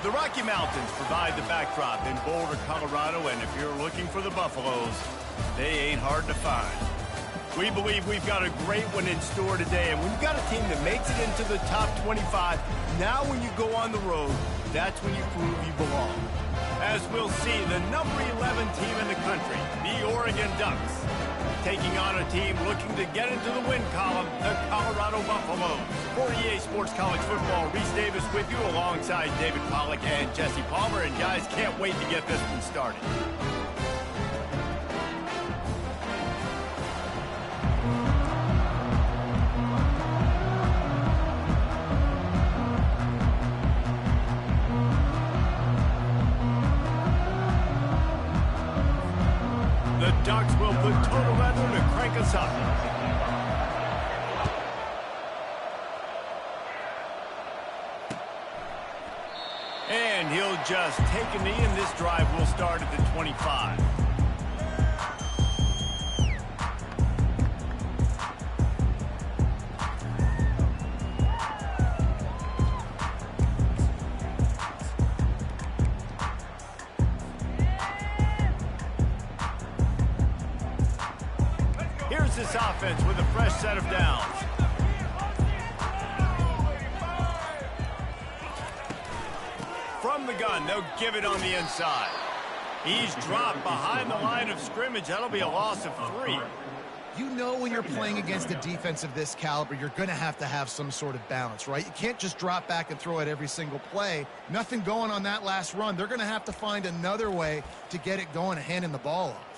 The Rocky Mountains provide the backdrop in Boulder, Colorado, and if you're looking for the Buffaloes, they ain't hard to find. We believe we've got a great one in store today, and when you've got a team that makes it into the top 25, now when you go on the road, that's when you prove you belong. As we'll see, the number 11 team in the country, the Oregon Ducks, taking on a team looking to get into the win column, the Colorado Buffaloes. For EA Sports College Football, Reese Davis with you alongside David Pollack and Jesse Palmer. And guys, can't wait to get this one started. The Ducks will put total weather to crank us up. And he'll just take a knee, and this drive will start at the 25. Here's this offense with a fresh set of downs. From the gun, they'll give it on the inside. He's dropped behind the line of scrimmage. That'll be a loss of 3. You know when you're playing against a defense of this caliber, you're going to have some sort of balance, right? You can't just drop back and throw it every single play. Nothing going on that last run. They're going to have to find another way to get it going and handing the ball off.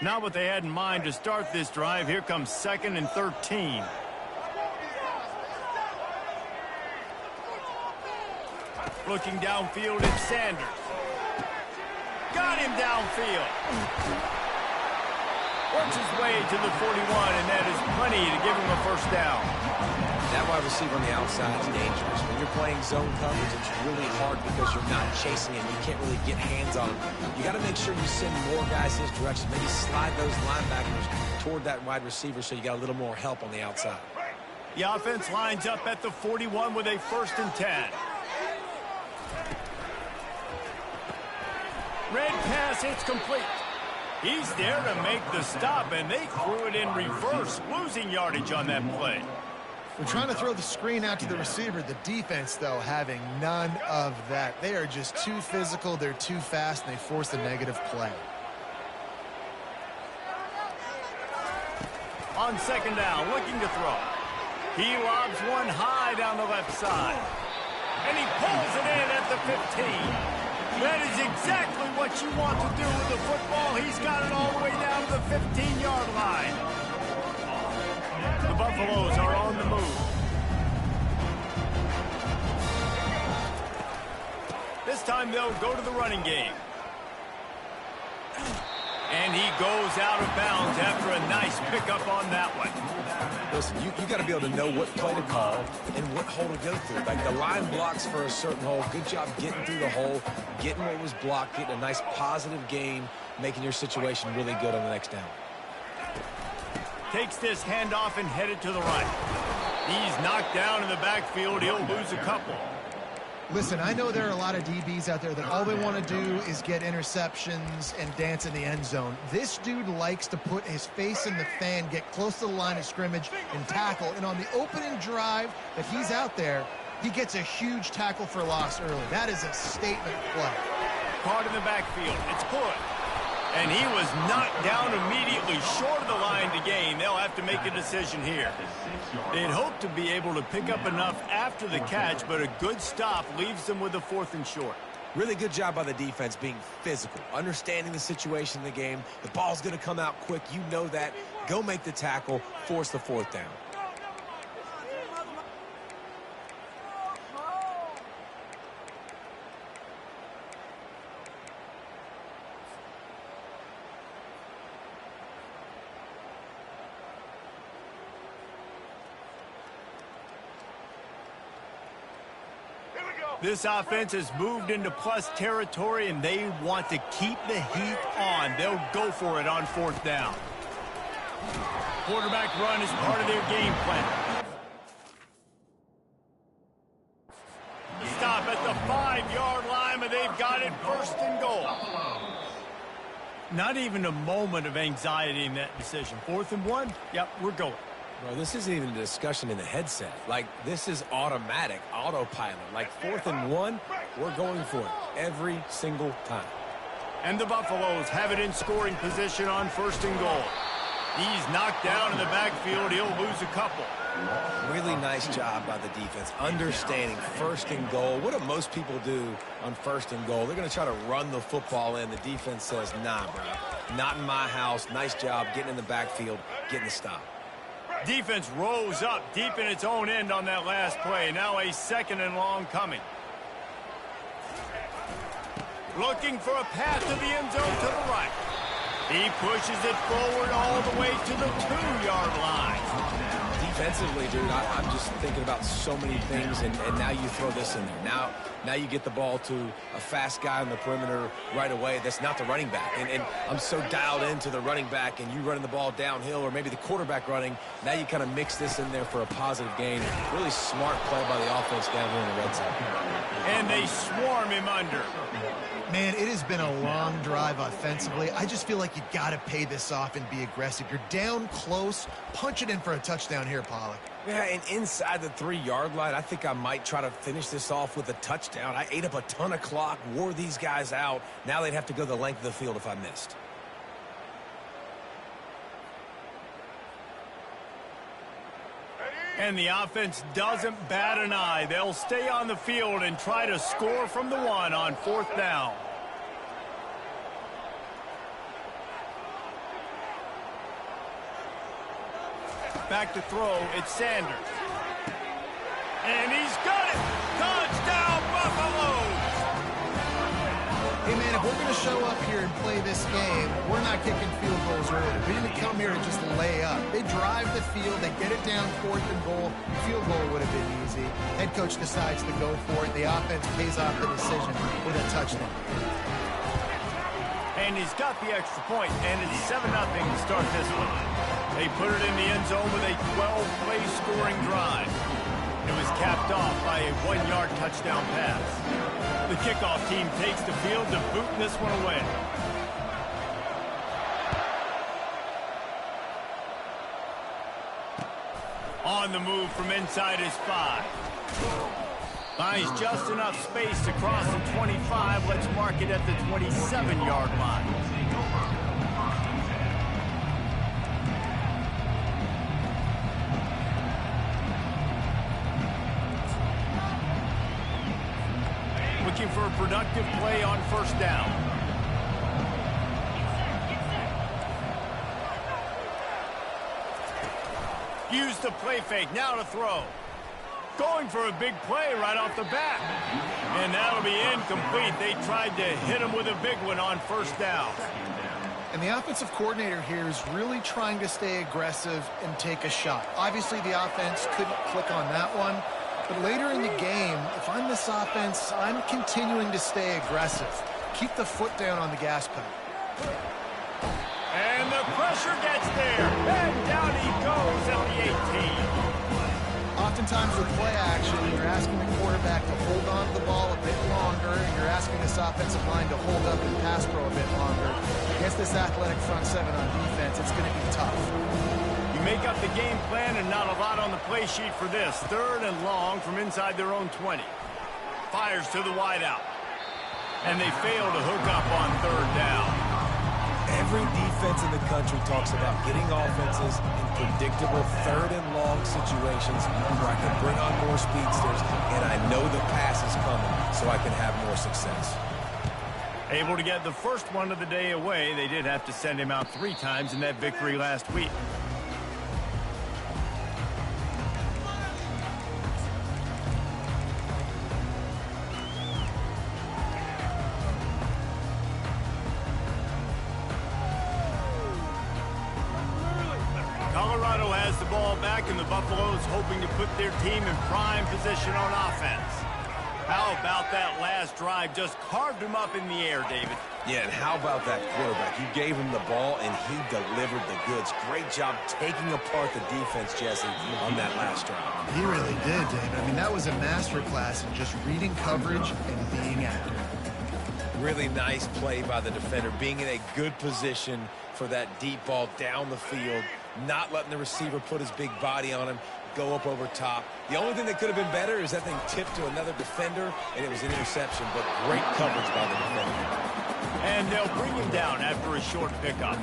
Not what they had in mind to start this drive. Here comes 2nd and 13. Looking downfield, it's Sanders. Got him downfield. Works his way to the 41, and that is plenty to give him a first down. That wide receiver on the outside is dangerous. When you're playing zone coverage, it's really hard because you're not chasing him. You can't really get hands on him. You got to make sure you send more guys his direction. Maybe slide those linebackers toward that wide receiver so you got a little more help on the outside. The offense lines up at the 41 with a 1st and 10. Red pass, it's complete. He's there to make the stop, and they threw it in reverse, losing yardage on that play. We're trying to throw the screen out to the receiver. The defense, though, having none of that. They are just too physical, they're too fast, and they force a negative play. On 2nd down, looking to throw. He lobs one high down the left side. And he pulls it in at the 15. That is exactly what you want to do with the football. He's got it all the way down to the 15-yard line. The Buffaloes are on the move. This time they'll go to the running game. And he goes out of bounds after a nice pickup on that one. Listen, you got to be able to know what play to call and what hole to go through. Like the line blocks for a certain hole. Good job getting through the hole, getting what was blocked, getting a nice positive gain, making your situation really good on the next down. Takes this handoff and headed to the right. He's knocked down in the backfield. He'll lose a couple. Listen, I know there are a lot of DBs out there that all they want to do is get interceptions and dance in the end zone. This dude likes to put his face in the fan, get close to the line of scrimmage, and tackle. And on the opening drive that he's out there, he gets a huge tackle for loss early. That is a statement play. Caught in the backfield. It's good. And he was knocked down immediately short of the line to gain. They'll have to make a decision here. They'd hope to be able to pick up enough after the catch, but a good stop leaves them with a 4th and short. Really good job by the defense being physical, understanding the situation in the game. The ball's going to come out quick. You know that. Go make the tackle, force the 4th down. Here we go. This offense has moved into plus territory, and they want to keep the heat on. They'll go for it on 4th down. Quarterback run is part of their game plan. Stop at the 5-yard line, but they've got it 1st and goal. Not even a moment of anxiety in that decision. 4th and 1, yep, we're going. Bro, this isn't even a discussion in the headset. Like, this is automatic, autopilot. Like, 4th and 1, we're going for it every single time. And the Buffaloes have it in scoring position on 1st and goal. He's knocked down in the backfield. He'll lose a couple. Really nice job by the defense, understanding 1st and goal. What do most people do on 1st and goal? They're going to try to run the football in. The defense says, nah, bro, not in my house. Nice job getting in the backfield, getting the stop. Defense rose up deep in its own end on that last play. Now a 2nd and long coming. Looking for a path to the end zone to the right. He pushes it forward all the way to the 2-yard line. Defensively, dude, I'm just thinking about so many things, and now you throw this in there. Now you get the ball to a fast guy on the perimeter right away. That's not the running back. And I'm so dialed into the running back, and you running the ball downhill, or maybe the quarterback running. Now you kind of mix this in there for a positive gain. Really smart play by the offense down here in the red zone. And they swarm him under. Man, it has been a long drive offensively. I just feel like you got to pay this off and be aggressive. You're down close. Punch it in for a touchdown here, Pollock. Yeah, and inside the 3-yard line, I think I might try to finish this off with a touchdown. I ate up a ton of clock, wore these guys out. Now they'd have to go the length of the field if I missed. And the offense doesn't bat an eye. They'll stay on the field and try to score from the 1 on 4th down. Back to throw, it's Sanders. And he's got it! Touchdown, Buffaloes! Hey, man, if we're going to show up here and play this game, we're not kicking field goals early. We didn't come here to just lay up. They drive the field, they get it down 4th and goal. Field goal would have been easy. Head coach decides to go for it. The offense pays off the decision with a touchdown. And he's got the extra point, and it's 7-0 to start this one. They put it in the end zone with a 12-play scoring drive. It was capped off by a 1-yard touchdown pass. The kickoff team takes the field to boot this one away. On the move from inside his 5. Finds just enough space to cross the 25. Let's mark it at the 27-yard line. Looking for a productive play on 1st down. Use the play fake, now to throw. Going for a big play right off the bat. And that'll be incomplete. They tried to hit him with a big one on 1st down. And the offensive coordinator here is really trying to stay aggressive and take a shot. Obviously, the offense couldn't click on that one. But later in the game, if I'm this offense, I'm continuing to stay aggressive. Keep the foot down on the gas pedal. And the pressure gets there. And down he goes at the 18. Oftentimes with play action, you're asking the quarterback to hold on to the ball a bit longer. You're asking this offensive line to hold up and pass pro a bit longer. Against this athletic front 7 on defense, it's going to be tough. You make up the game plan and not a lot on the play sheet for this. 3rd and long from inside their own 20. Fires to the wideout. And they fail to hook up on 3rd down. Every defense in the country talks about getting offenses in predictable 3rd and long situations where I can bring on more speedsters and I know the pass is coming so I can have more success. Able to get the first one of the day away. They did have to send him out 3 times in that victory last week. Colorado has the ball back, and the Buffaloes hoping to put their team in prime position on offense. How about that last drive? Just carved him up in the air, David. Yeah, and how about that quarterback? You gave him the ball, and he delivered the goods. Great job taking apart the defense, Jesse, on that last drive. He really did, David. I mean, that was a masterclass in just reading coverage and being accurate. Really nice play by the defender, being in a good position for that deep ball down the field, not letting the receiver put his big body on him, go up over top. The only thing that could have been better is that thing tipped to another defender, and it was an interception, but great coverage by the defender. And they'll bring him down after a short pickup.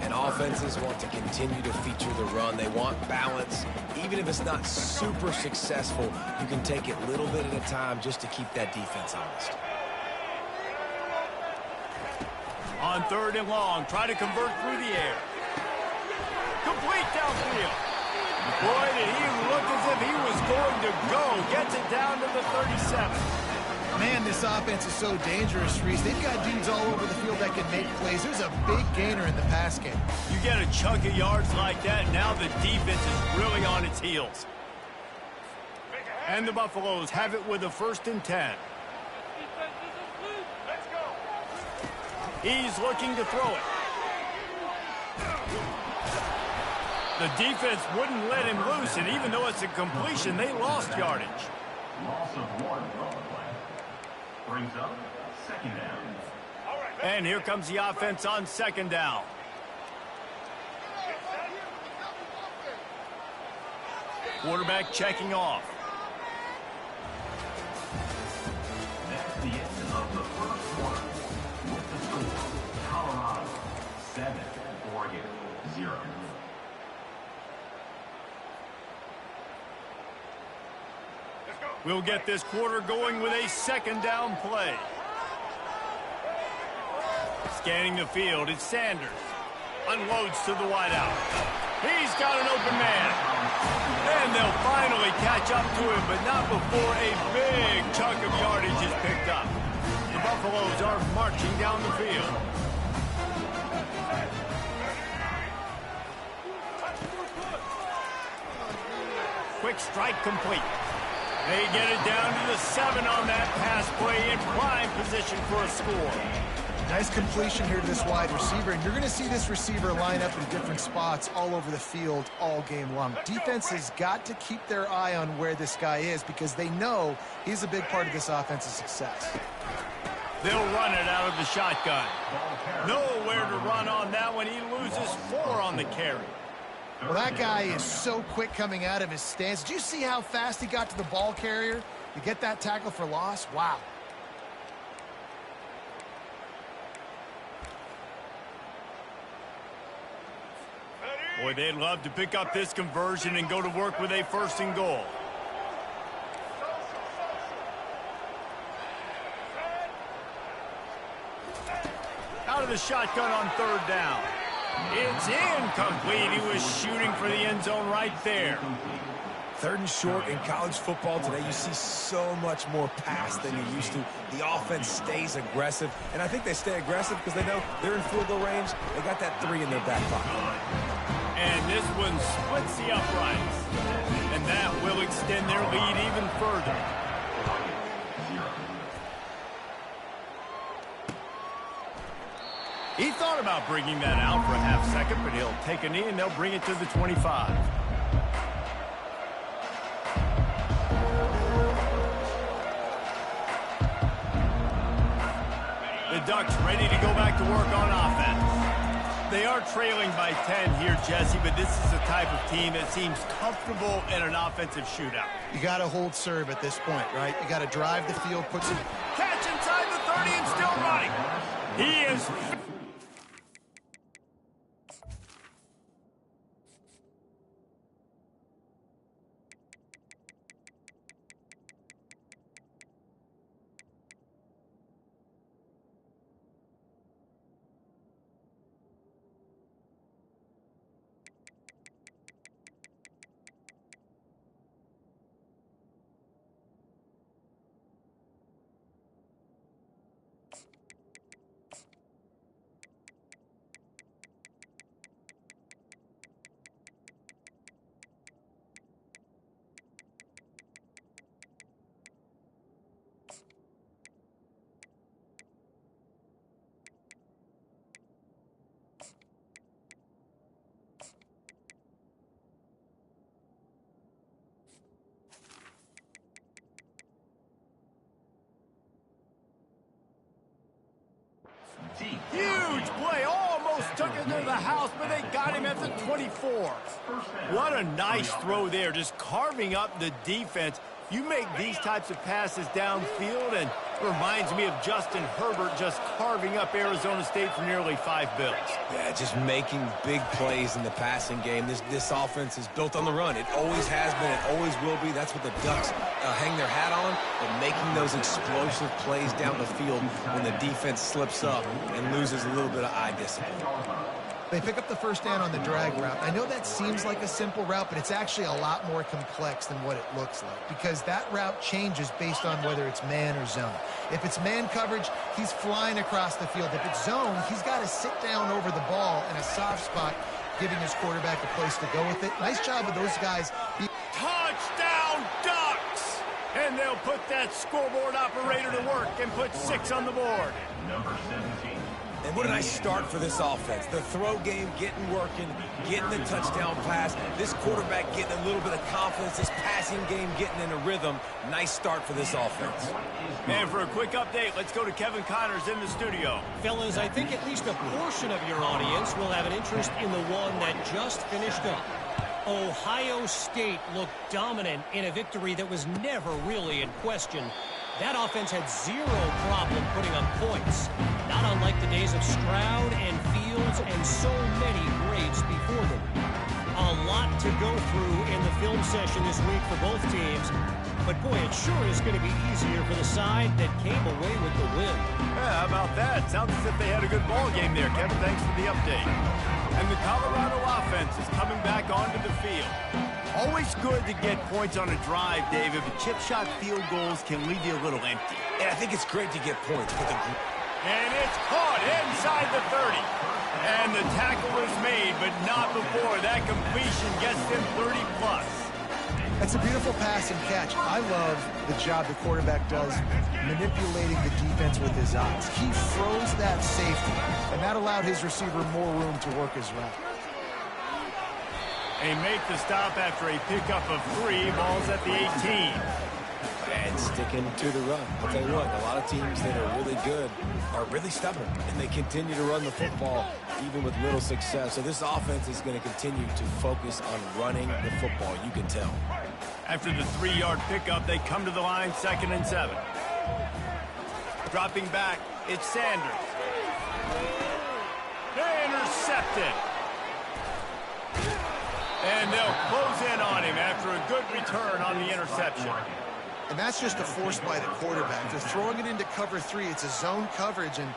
And offenses want to continue to feature the run. They want balance. Even if it's not super successful, you can take it little bit at a time just to keep that defense honest. On 3rd and long, try to convert through the air. Complete downfield. Boy, did he look as if he was going to go. Gets it down to the 37. Man, this offense is so dangerous, Reese. They've got dudes all over the field that can make plays. There's a big gainer in the pass game. You get a chunk of yards like that, now the defense is really on its heels. And the Buffaloes have it with a 1st and 10. He's looking to throw it. The defense wouldn't let him loose, and even though it's a completion, they lost yardage. Loss of 1 on the play. Brings up 2nd down. And here comes the offense on 2nd down. Quarterback checking off. That's the end of the 1st quarter. With the score, Colorado 7, Oregon 0. We'll get this quarter going with a 2nd down play. Scanning the field, it's Sanders. Unloads to the wideout. He's got an open man. And they'll finally catch up to him, but not before a big chunk of yardage is picked up. The Buffaloes are marching down the field. Quick strike complete. They get it down to the 7 on that pass play in prime position for a score. Nice completion here to this wide receiver, and you're going to see this receiver line up in different spots all over the field all game long. Defense has got to keep their eye on where this guy is because they know he's a big part of this offense's success. They'll run it out of the shotgun. Nowhere to run on that one. He loses 4 on the carry. Well, that guy is so quick coming out of his stance. Did you see how fast he got to the ball carrier to get that tackle for loss? Wow. Boy, they'd love to pick up this conversion and go to work with a 1st and goal. Out of the shotgun on 3rd down. It's incomplete. He was shooting for the end zone right there. 3rd and short in college football today, you see so much more pass than you used to. The offense stays aggressive, and I think they stay aggressive because they know they're in field goal range. They got that 3 in their back pocket. And this one splits the uprights. And that will extend their lead even further. He thought about bringing that out for a half second, but he'll take a knee and they'll bring it to the 25. The Ducks ready to go back to work on offense. They are trailing by 10 here, Jesse, but this is the type of team that seems comfortable in an offensive shootout. You got to hold serve at this point, right? You got to drive the field, put some... Catch inside the 30 and still running. He is... Nice play. Almost took it to the house, but they got him at the 24. What a nice throw there, just carving up the defense. You make these types of passes downfield, and it reminds me of Justin Herbert just carving up Arizona State for nearly 5 bills. Yeah, just making big plays in the passing game. This offense is built on the run. It always has been. It always will be. That's what the Ducks hang their hat on, but making those explosive plays down the field when the defense slips up and loses a little bit of eye discipline. They pick up the first down on the drag route. I know that seems like a simple route, but it's actually a lot more complex than what it looks like because that route changes based on whether it's man or zone. If it's man coverage, he's flying across the field. If it's zone, he's got to sit down over the ball in a soft spot, giving his quarterback a place to go with it. Nice job of those guys. Touchdown, Ducks! And they'll put that scoreboard operator to work and put 6 on the board. Number 17. And what a nice start for this offense. The throw game getting working, getting the touchdown pass. This quarterback getting a little bit of confidence. This passing game getting in a rhythm. Nice start for this offense. And for a quick update, let's go to Kevin Connors in the studio. Fellas, I think at least a portion of your audience will have an interest in the one that just finished up. Ohio State looked dominant in a victory that was never really in question. That offense had zero problem putting up points, not unlike the days of Stroud and Fields and so many greats before them. A lot to go through in the film session this week for both teams, but boy, it sure is going to be easier for the side that came away with the win. Yeah, how about that? Sounds as if they had a good ball game there, Kevin. Thanks for the update. And the Colorado offense is coming back onto the field. Always good to get points on a drive, David, but chip shot field goals can leave you a little empty. And I think it's great to get points. And it's caught inside the 30. And the tackle is made, but not before. That completion gets them 30-plus. That's a beautiful pass and catch. I love the job the quarterback does manipulating the defense with his eyes. He froze that safety, and that allowed his receiver more room to work his route. They make the stop after a pickup of 3. Ball's at the 18. And sticking to the run. I'll tell you what, a lot of teams that are really good are really stubborn, and they continue to run the football even with little success. So this offense is going to continue to focus on running the football. You can tell. After the 3-yard pickup, they come to the line, 2nd and 7. Dropping back, it's Sanders. Intercepted. And they'll close in on him after a good return on the interception. And that's just a force by the quarterback. They're throwing it into cover 3. It's a zone coverage, and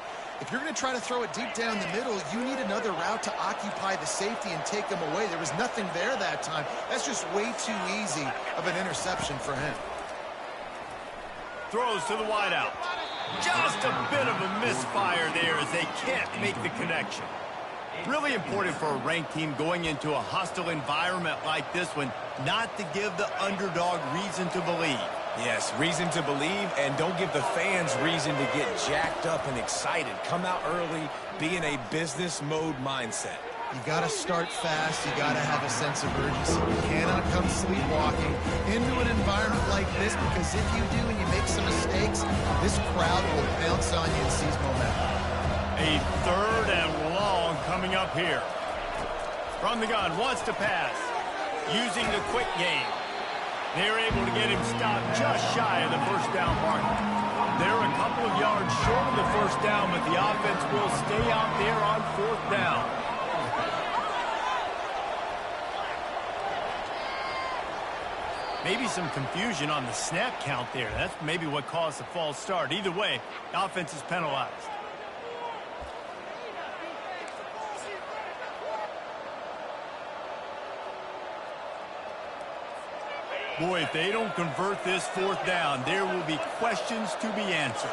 if you're going to try to throw it deep down the middle, you need another route to occupy the safety and take them away. There was nothing there that time. That's just way too easy of an interception for him. Throws to the wideout. Just a bit of a misfire there as they can't make the connection. Really important for a ranked team going into a hostile environment like this one, not to give the underdog reason to believe. Yes, reason to believe, and don't give the fans reason to get jacked up and excited. Come out early, be in a business mode mindset. You got to start fast. You got to have a sense of urgency. You cannot come sleepwalking into an environment like this, because if you do and you make some mistakes, this crowd will bounce on you and seize momentum. A 3rd and long coming up here. From the gun, wants to pass. Using the quick game. They're able to get him stopped just shy of the first down mark. They're a couple of yards short of the first down, but the offense will stay out there on 4th down. Maybe some confusion on the snap count there. That's maybe what caused the false start. Either way, the offense is penalized. Boy, if they don't convert this 4th down, there will be questions to be answered.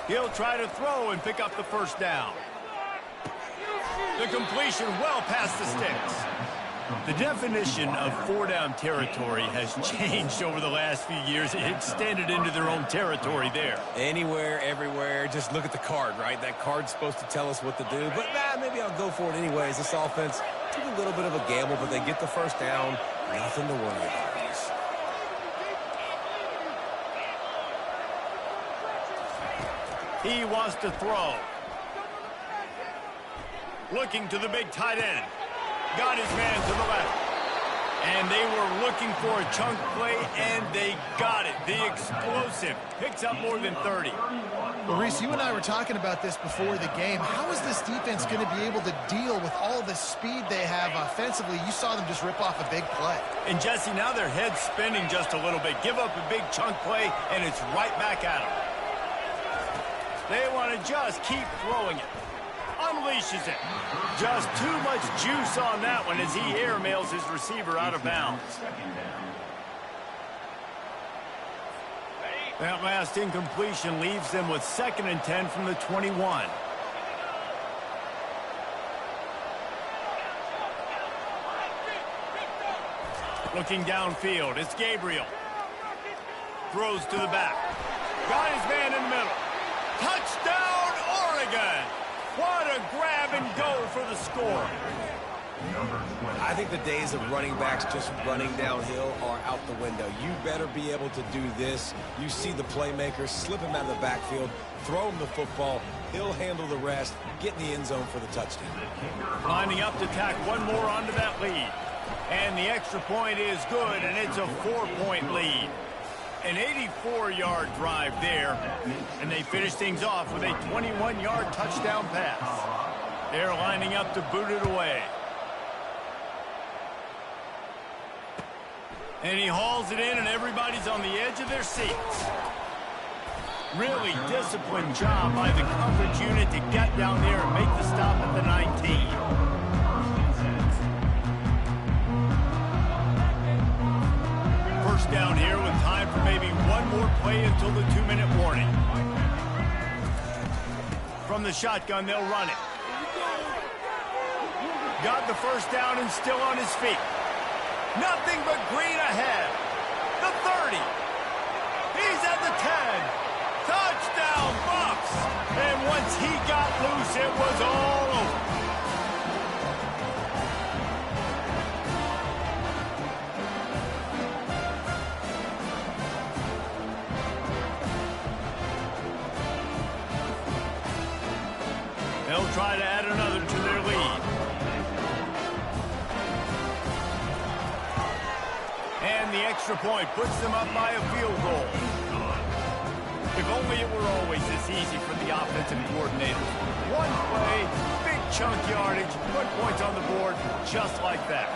He'll try to throw and pick up the first down. The completion well past the sticks. The definition of 4-down territory has changed over the last few years. It extended into their own territory there. Anywhere, everywhere, just look at the card, right? That card's supposed to tell us what to do, but maybe I'll go for it anyways. This offense took a little bit of a gamble, but they get the first down. Nothing to worry about. He wants to throw. Looking to the big tight end. Got his man to the left. And they were looking for a chunk play, and they got it. The explosive picks up more than 30. Well, Reese, you and I were talking about this before the game. How is this defense going to be able to deal with all the speed they have offensively? You saw them just rip off a big play. And, Jesse, now their head's spinning just a little bit. Give up a big chunk play, and it's right back at them. They want to just keep throwing it. Unleashes it. Just too much juice on that one as he airmails his receiver out of bounds. That last incompletion leaves them with 2nd and 10 from the 21. Looking downfield, it's Gabriel. Throws to the back. Got his man in the middle. Touchdown, Oregon! What a grab and go for the score. I think the days of running backs just running downhill are out the window. You better be able to do this. You see the playmaker, slip him out of the backfield, throw him the football. He'll handle the rest, get in the end zone for the touchdown. Lining up to tack one more onto that lead. And the extra point is good, and it's a 4-point lead. An 84-yard drive there, and they finish things off with a 21-yard touchdown pass. They're lining up to boot it away. And he hauls it in, and everybody's on the edge of their seats. Really disciplined job by the coverage unit to get down there and make the stop at the 19. First down here with time for maybe one more play until the 2-minute warning. From the shotgun, they'll run it. Got the first down and still on his feet. Nothing but green ahead. The 30. He's at the 10. Touchdown, Bucks. And once he got loose, it was all over. They'll try to add another to their lead. And the extra point puts them up by a field goal. If only it were always this easy for the offensive coordinators. One play, big chunk yardage, put points on the board just like that.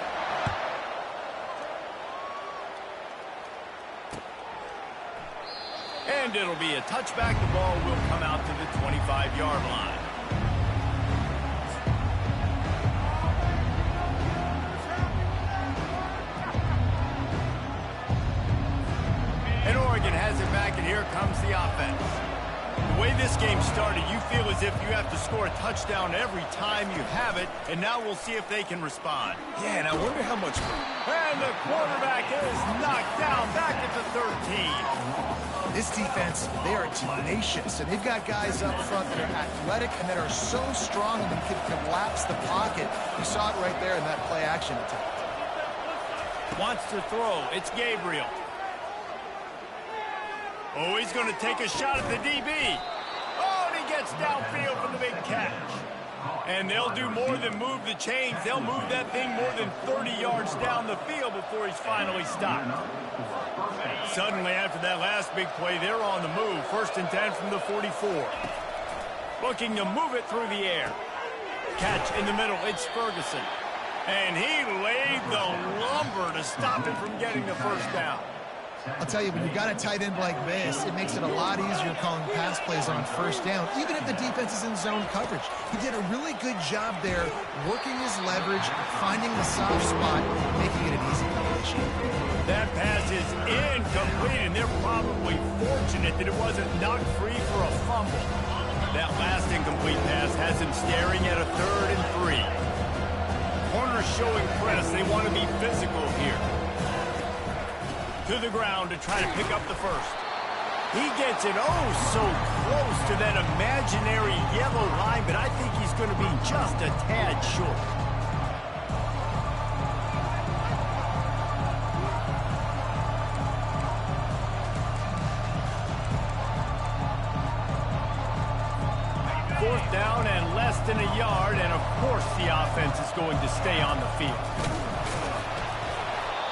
And it'll be a touchback. The ball will come out to the 25-yard line. And Oregon has it back, and here comes the offense. The way this game started, you feel as if you have to score a touchdown every time you have it, and now we'll see if they can respond. Yeah, and I wonder how much... And the quarterback is knocked down back at the 13. This defense, they are tenacious, and they've got guys up front that are athletic and that are so strong and can collapse the pocket. You saw it right there in that play-action attempt. Wants to throw. It's Gabriel. Oh, he's going to take a shot at the DB. Oh, and he gets downfield for the big catch. And they'll do more than move the chains. They'll move that thing more than 30 yards down the field before he's finally stopped. Suddenly, after that last big play, they're on the move. 1st and 10 from the 44. Looking to move it through the air. Catch in the middle. It's Ferguson. And he laid the lumber to stop it from getting the first down. I'll tell you, when you got a tight end like this, it makes it a lot easier calling pass plays on 1st down, even if the defense is in zone coverage. He did a really good job there, working his leverage, finding the soft spot, making it an easy completion. That pass is incomplete, and they're probably fortunate that it wasn't knocked free for a fumble. That last incomplete pass has him staring at a 3rd and 3. Corners showing press. They want to be physical here. To the ground to try to pick up the first. He gets it so close to that imaginary yellow line, but I think he's going to be just a tad short. than a yard, and of course the offense is going to stay on the field.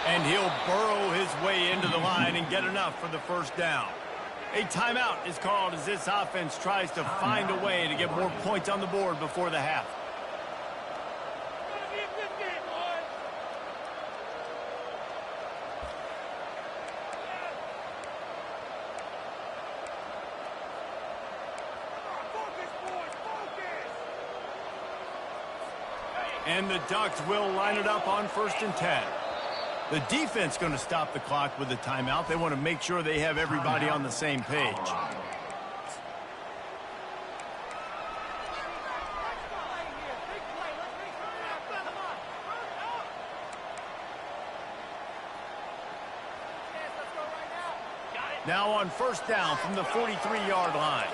And he'll burrow his way into the line and get enough for the first down. A timeout is called as this offense tries to find a way to get more points on the board before the half. And the Ducks will line it up on 1st and 10. The defense going to stop the clock with a timeout. They want to make sure they have everybody on the same page. Now on 1st down from the 43-yard line.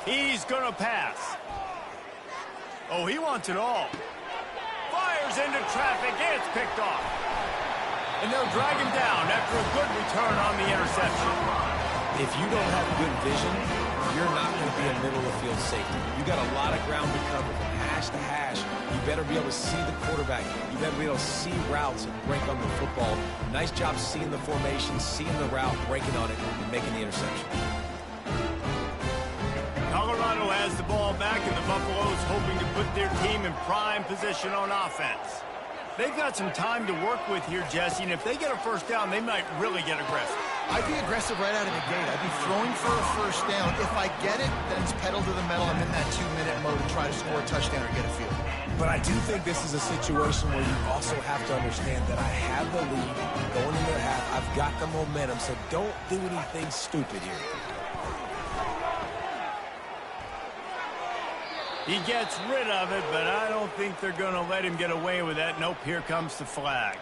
He's going to pass. Oh, he wants it all. Fires into traffic, and it's picked off. And they'll drag him down after a good return on the interception. If you don't have good vision, you're not going to be a middle-of-the-field safety. You got a lot of ground to cover from hash to hash. You better be able to see the quarterback. You better be able to see routes and break on the football. Nice job seeing the formation, seeing the route, breaking on it, and making the interception. Colorado has the ball back, and the Buffaloes hoping to put their team in prime position on offense. They've got some time to work with here, Jesse, and if they get a first down, they might really get aggressive. I'd be aggressive right out of the gate. I'd be throwing for a first down. If I get it, then it's pedal to the metal. I'm in that 2-minute mode to try to score a touchdown or get a field. But I do think this is a situation where you also have to understand that I have the lead going into the half. I've got the momentum, so don't do anything stupid here. He gets rid of it, but I don't think they're going to let him get away with that. Nope, here comes the flag.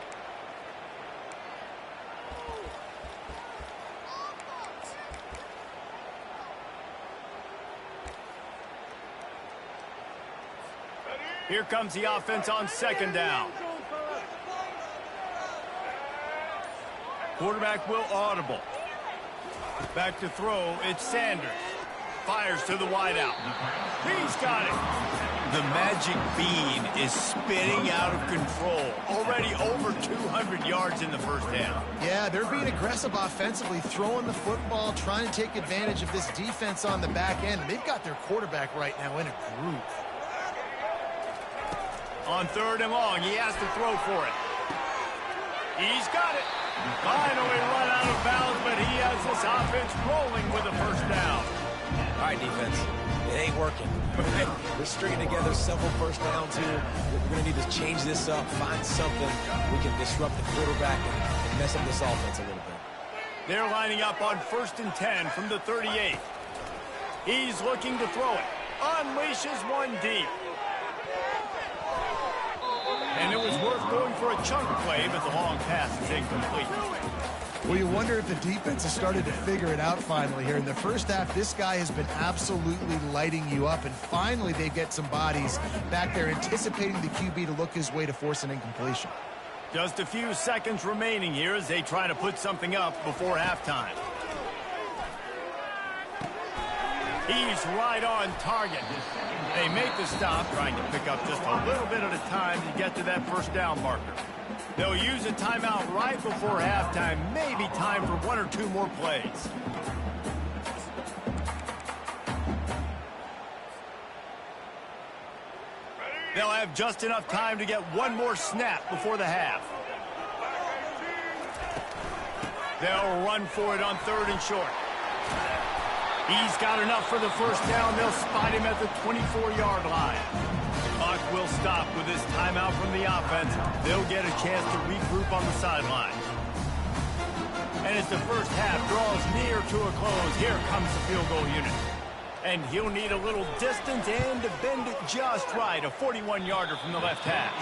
Here comes the offense on 2nd down. Quarterback will audible. Back to throw, it's Sanders. Fires to the wideout. He's got it. The magic bean is spinning out of control. Already over 200 yards in the first half. Yeah, they're being aggressive offensively, throwing the football, trying to take advantage of this defense on the back end. They've got their quarterback right now in a groove. On 3rd and long, he has to throw for it. He's got it. Finally run out of bounds, but he has this offense rolling with a first down. All right, defense, it ain't working. We're stringing together several first downs here. We're going to need to change this up, find something we can disrupt the quarterback and mess up this offense a little bit. They're lining up on 1st and 10 from the 38. He's looking to throw it. Unleashes one deep. And it was worth going for a chunk play, but the long pass is incomplete. Well, you wonder if the defense has started to figure it out finally here. In the first half, this guy has been absolutely lighting you up, and finally they get some bodies back there anticipating the QB to look his way to force an incompletion. Just a few seconds remaining here as they try to put something up before halftime. He's right on target. They make the stop, trying to pick up just a little bit at a time to get to that first down marker. They'll use a timeout right before halftime, maybe time for 1 or 2 more plays. They'll have just enough time to get one more snap before the half. They'll run for it on 3rd and short. He's got enough for the first down. They'll spot him at the 24-yard line. Clock will stop with this timeout from the offense. They'll get a chance to regroup on the sideline. And as the first half draws near to a close, here comes the field goal unit. And he'll need a little distance and to bend it just right. A 41-yarder from the left hash.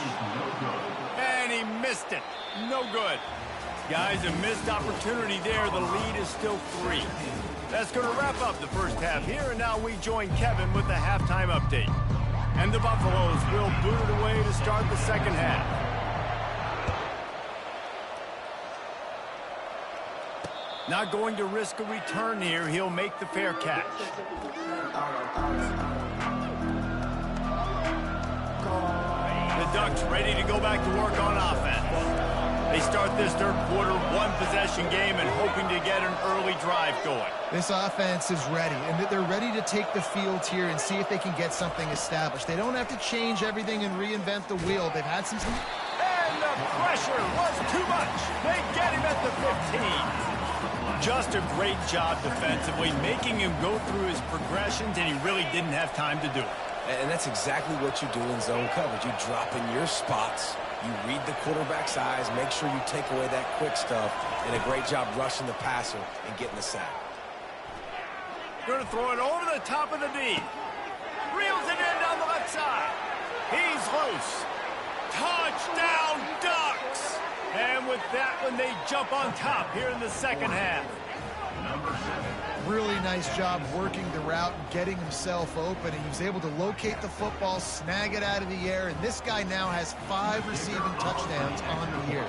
And he missed it. No good. Guys, a missed opportunity there. The lead is still 3. That's going to wrap up the first half here, and now we join Kevin with the halftime update. And the Buffaloes will boot it away to start the second half. Not going to risk a return here. He'll make the fair catch. The Ducks ready to go back to work on offense. They start this third quarter one-possession game and hoping to get an early drive going. This offense is ready, and they're ready to take the field here and see if they can get something established. They don't have to change everything and reinvent the wheel. They've had some... And the pressure was too much. They get him at the 15. Just a great job defensively, making him go through his progressions, and he really didn't have time to do it. And that's exactly what you do in zone coverage. You drop in your spots, you read the quarterback's eyes, make sure you take away that quick stuff, and a great job rushing the passer and getting the sack. Going to throw it over the top of the D. Reels it in down the left side. He's loose. Touchdown, Ducks! And with that one, they jump on top here in the second half. Really nice job working the route and getting himself open. And he was able to locate the football, snag it out of the air, and this guy now has 5 receiving touchdowns on the year.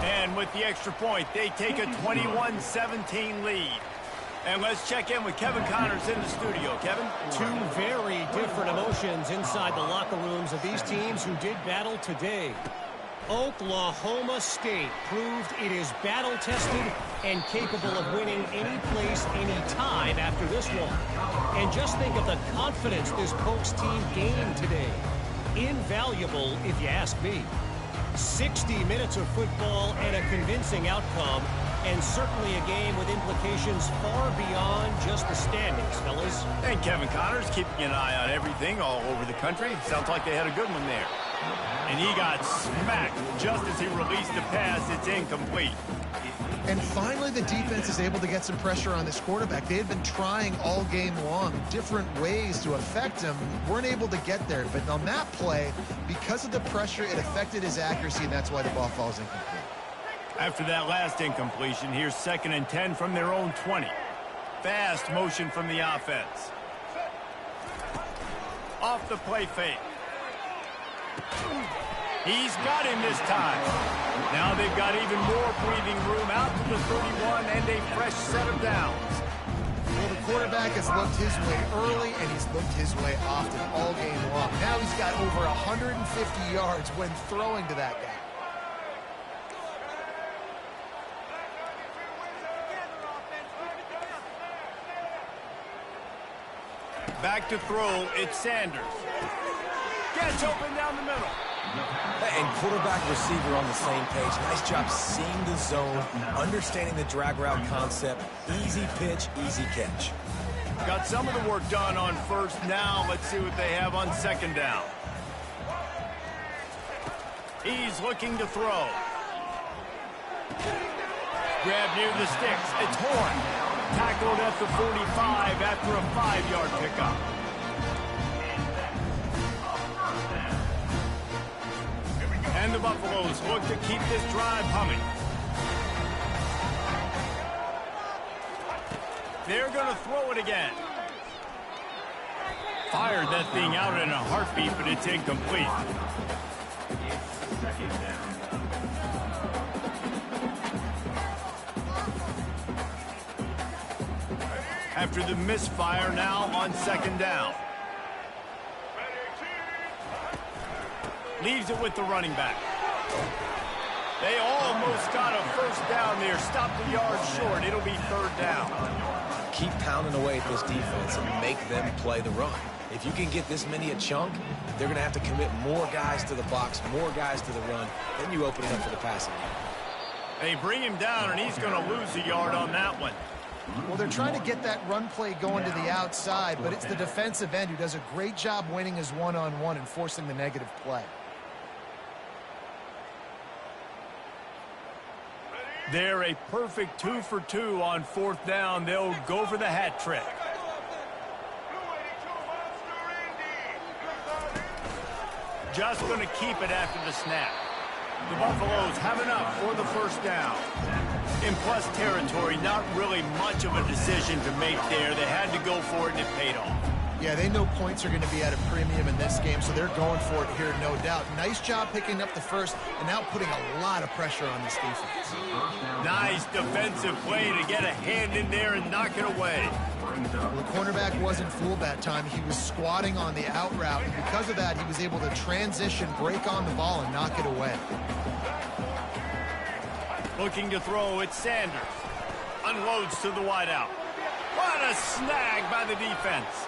And with the extra point, they take a 21-17 lead. And let's check in with Kevin Connors in the studio. Kevin? Two very different emotions inside the locker rooms of these teams who did battle today. Oklahoma State proved it is battle-tested and capable of winning any place, any time after this one. And just think of the confidence this Pokes team gained today. Invaluable, if you ask me. 60 minutes of football and a convincing outcome, and certainly a game with implications far beyond just the standings, fellas. And Kevin Connors keeping an eye on everything all over the country. Sounds like they had a good one there. And he got smacked just as he released the pass. It's incomplete. And finally, the defense is able to get some pressure on this quarterback. They had been trying all game long different ways to affect him. Weren't able to get there. But on that play, because of the pressure, it affected his accuracy, and that's why the ball falls incomplete. After that last incompletion, here's 2nd and 10 from their own 20. Fast motion from the offense. Off the play fake. He's got him this time. Now they've got even more breathing room out to the 31 and a fresh set of downs. Well, the quarterback has looked his way early, and he's looked his way often all game long. Now he's got over 150 yards when throwing to that guy. Back to throw, it's Sanders. Gets open down the middle. And quarterback, receiver on the same page. Nice job seeing the zone, understanding the drag route concept. Easy pitch, easy catch. Got some of the work done on first. Now let's see what they have on 2nd down. He's looking to throw. Grab near the sticks. It's Horn. Tackled at the 45 after a 5-yard pickup. And the Buffaloes look to keep this drive humming. They're going to throw it again. Fired that thing out in a heartbeat, but it's incomplete. After the misfire, now on 2nd down. Leaves it with the running back. They almost got a first down there. Stopped the yard short. It'll be 3rd down. Keep pounding away at this defense and make them play the run. If you can get this many a chunk, they're going to have to commit more guys to the box, more guys to the run. Then you open it up for the passing. They bring him down, and he's going to lose a yard on that one. Well, they're trying to get that run play going to the outside, but it's the defensive end who does a great job winning his one-on-one and forcing the negative play. They're a perfect 2 for 2 on 4th down. They'll go for the hat trick. Just going to keep it after the snap. The Buffaloes have enough for the first down. In plus territory, not really much of a decision to make there. They had to go for it, and it paid off. Yeah, they know points are going to be at a premium in this game, so they're going for it here, no doubt. Nice job picking up the first and now putting a lot of pressure on this defense. Nice defensive play to get a hand in there and knock it away. Well, the cornerback wasn't fooled that time. He was squatting on the out route, and because of that, he was able to transition, break on the ball, and knock it away. Looking to throw, it's Sanders. Unloads to the wideout. What a snag by the defense.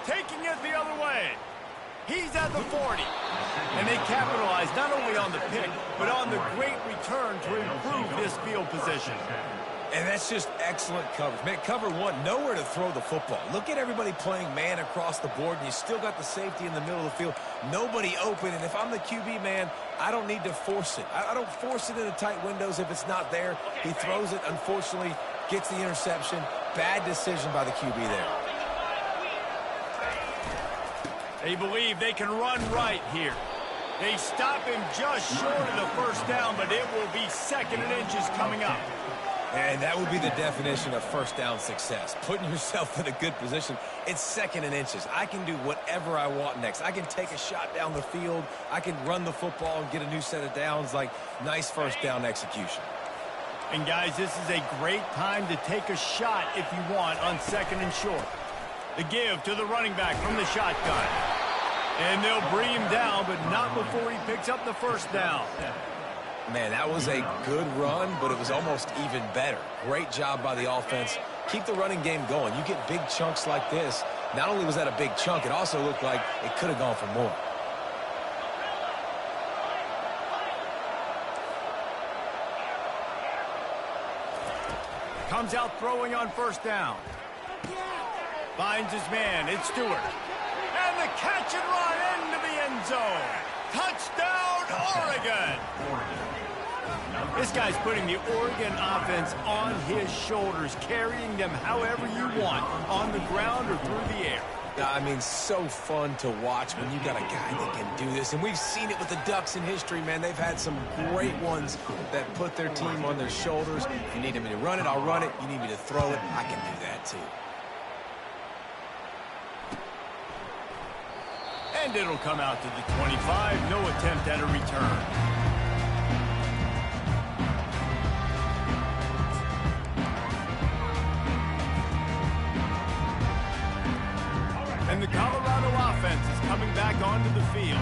Taking it the other way. He's at the 40. And they capitalize not only on the pick, but on the great return to improve this field position. And that's just excellent coverage. Man, cover one, nowhere to throw the football. Look at everybody playing man across the board, and you still got the safety in the middle of the field. Nobody open, and if I'm the QB, man, I don't need to force it. I don't force it into tight windows if it's not there. He throws it, unfortunately, gets the interception. Bad decision by the QB there. They believe they can run right here. They stop him just short of the first down, but it will be 2nd and inches coming up. And that would be the definition of first down success. Putting yourself in a good position. It's 2nd and inches. I can do whatever I want next. I can take a shot down the field. I can run the football and get a new set of downs. Like, nice first down execution. And guys, this is a great time to take a shot if you want on 2nd and short. The give to the running back from the shotgun. And they'll bring him down, but not before he picks up the first down. Man, that was a good run, but it was almost even better. Great job by the offense. Keep the running game going. You get big chunks like this. Not only was that a big chunk, it also looked like it could have gone for more. Comes out throwing on first down. Finds his man. It's Stewart. And the catch and run into the end zone. Touchdown, Oregon. This guy's putting the Oregon offense on his shoulders, carrying them however you want, on the ground or through the air. I mean, so fun to watch when you got a guy that can do this. And we've seen it with the Ducks in history, man. They've had some great ones that put their team on their shoulders. If you need me to run it, I'll run it. You need me to throw it, I can do that too. And it'll come out to the 25. No attempt at a return. And the Colorado offense is coming back onto the field.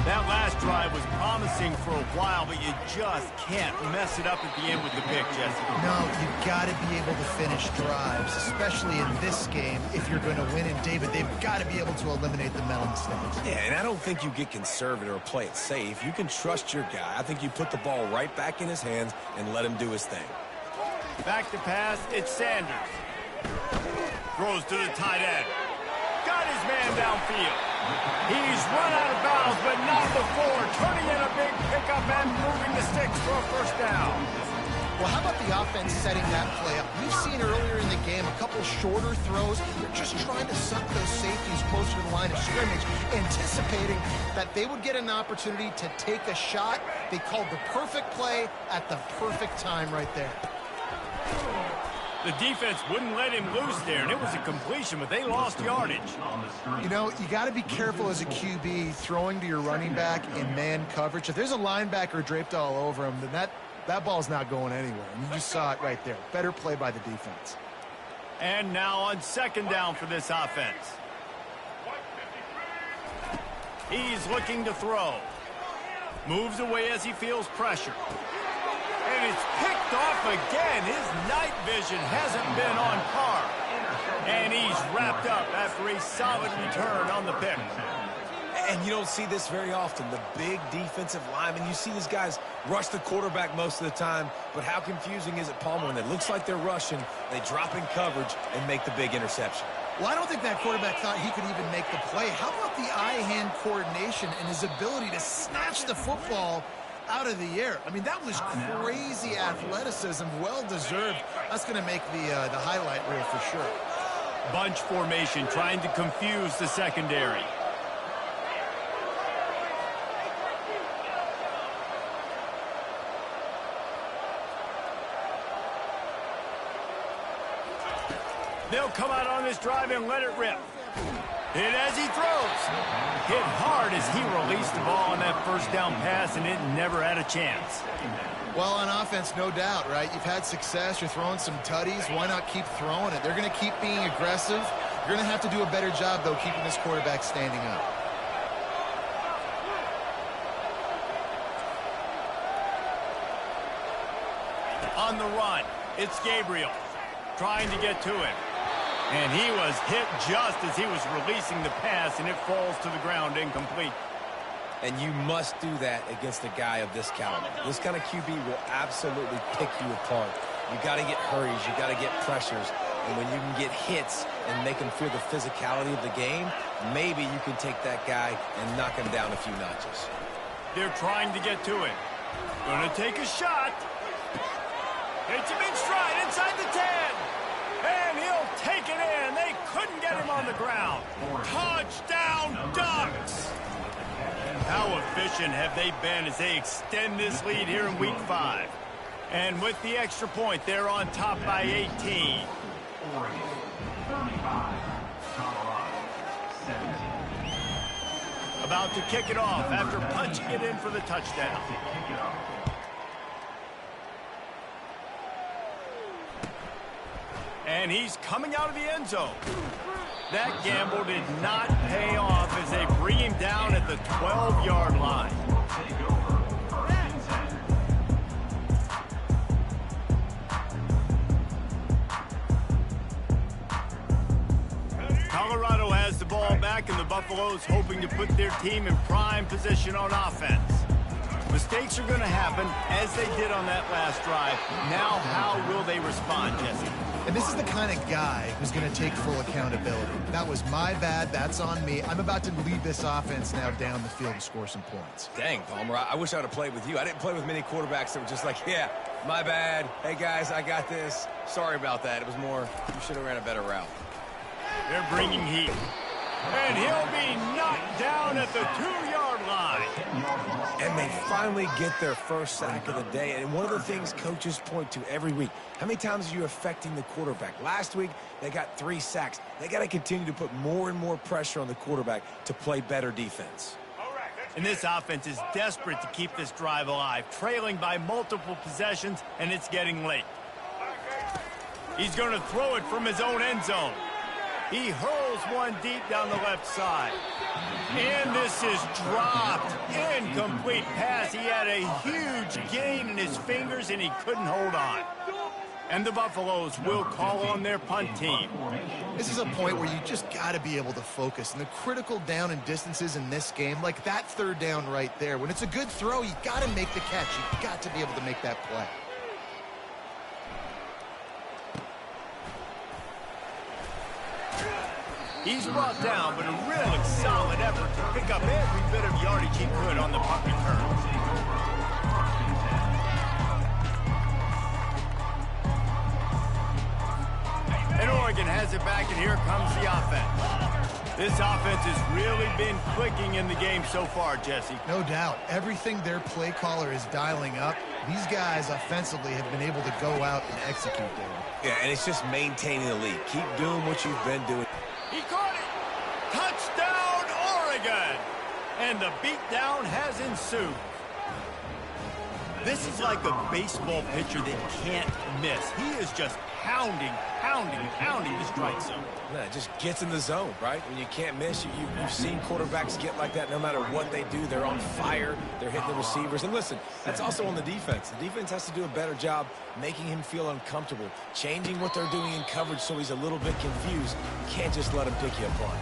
That last drive was promising for a while, but you just can't mess it up at the end with the pick, Jesse. No, you've got to be able to finish drives, especially in this game if you're going to win. And, David, they've got to be able to eliminate the mental mistakes. Yeah, and I don't think you get conservative or play it safe. You can trust your guy. I think you put the ball right back in his hands and let him do his thing. Back to pass, it's Sanders. Throws to the tight end. Got his man downfield. He's run out of bounds, but not before turning in a big pickup and moving the sticks for a first down. Well, how about the offense setting that play up? We've seen earlier in the game a couple shorter throws. They're just trying to suck those safeties closer to the line of scrimmage, anticipating that they would get an opportunity to take a shot. They called the perfect play at the perfect time right there. The defense wouldn't let him loose there, and it was a completion, but they lost yardage. You know, you got to be careful as a QB throwing to your running back in man coverage. If there's a linebacker draped all over him, then that ball's not going anywhere. And you just saw it right there. Better play by the defense. And now on 2nd down for this offense. He's looking to throw. Moves away as he feels pressure. And it's picked off again. His night vision hasn't been on par. And he's wrapped up after a solid return on the pick. And you don't see this very often. The big defensive linemen, you see these guys rush the quarterback most of the time, but how confusing is it, Palmer, when it looks like they're rushing, they drop in coverage and make the big interception? Well, I don't think that quarterback thought he could even make the play. How about the eye-hand coordination and his ability to snatch the football out of the air? I mean, that was crazy athleticism, well-deserved. That's going to make the highlight reel for sure. Bunch formation, trying to confuse the secondary. They'll come out on this drive and let it rip. Hit as he throws. Hit hard as he released the ball on that first down pass, and it never had a chance. Well, on offense, no doubt, right? You've had success. You're throwing some tutties. Why not keep throwing it? They're going to keep being aggressive. You're going to have to do a better job, though, keeping this quarterback standing up. On the run, it's Gabriel trying to get to him. And he was hit just as he was releasing the pass, and it falls to the ground incomplete. And you must do that against a guy of this caliber. This kind of QB will absolutely pick you apart. You got to get hurries. You got to get pressures. And when you can get hits and make him feel the physicality of the game, maybe you can take that guy and knock him down a few notches. They're trying to get to it. Gonna take a shot. Hits him in stride inside the 10. And he'll take it in. They couldn't get him on the ground. Touchdown, Ducks! How efficient have they been as they extend this lead here in Week 5? And with the extra point, they're on top by 18. Oregon, 35. Colorado, 17. About to kick it off after punching it in for the touchdown. And he's coming out of the end zone. That gamble did not pay off as they bring him down at the 12-yard line. Colorado has the ball back, and the Buffaloes hoping to put their team in prime position on offense. Mistakes are going to happen, as they did on that last drive. Now, how will they respond, Jesse? And this is the kind of guy who's going to take full accountability. That was my bad. That's on me. I'm about to lead this offense now down the field and score some points. Dang, Palmer, I wish I would have played with you. I didn't play with many quarterbacks that were just like, yeah, my bad. Hey, guys, I got this. Sorry about that. It was more, you should have ran a better route. They're bringing heat. And he'll be knocked down at the 2-yard line. And they finally get their first sack of the day. And one of the things coaches point to every week, how many times are you affecting the quarterback? Last week, they got 3 sacks. They got to continue to put more and more pressure on the quarterback to play better defense. And this offense is desperate to keep this drive alive, trailing by multiple possessions, and it's getting late. He's going to throw it from his own end zone. He hurls one deep down the left side. And this is dropped. Incomplete pass. He had a huge gain in his fingers, and he couldn't hold on. And the Buffaloes will call on their punt team. This is a point where you just got to be able to focus. And the critical down and distances in this game, like that 3rd down right there, when it's a good throw, you got to make the catch. You got to be able to make that play. He's brought down, but a really solid effort to pick up every bit of yardage he could on the punt return. And Oregon has it back, and here comes the offense. This offense has really been clicking in the game so far, Jesse. No doubt. Everything their play caller is dialing up, these guys offensively have been able to go out and execute there. Yeah, and it's just maintaining the lead. Keep doing what you've been doing. He caught it. Touchdown, Oregon. And the beatdown has ensued. This is like a baseball pitcher that can't miss. He is just pounding the strike zone. Yeah, it just gets in the zone, right? When you can't miss, you've seen quarterbacks get like that no matter what they do. They're on fire. They're hitting the receivers. And listen, that's also on the defense. The defense has to do a better job making him feel uncomfortable, changing what they're doing in coverage so he's a little bit confused. You can't just let him pick you apart.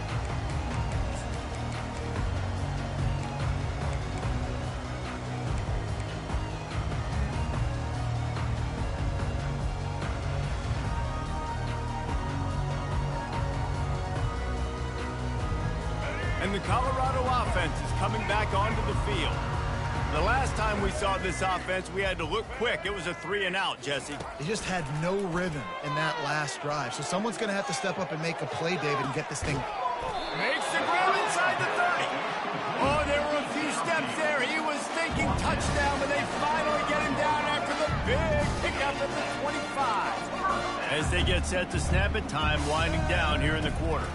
And the Colorado offense is coming back onto the field. The last time we saw this offense, we had to look quick. It was a 3-and-out, Jesse. They just had no rhythm in that last drive. So someone's going to have to step up and make a play, David, and get this thing. Makes the grab inside the 30. Oh, there were a few steps there. He was thinking touchdown, but they finally get him down after the big pickup at the 25. As they get set to snap it, time winding down here in the quarter.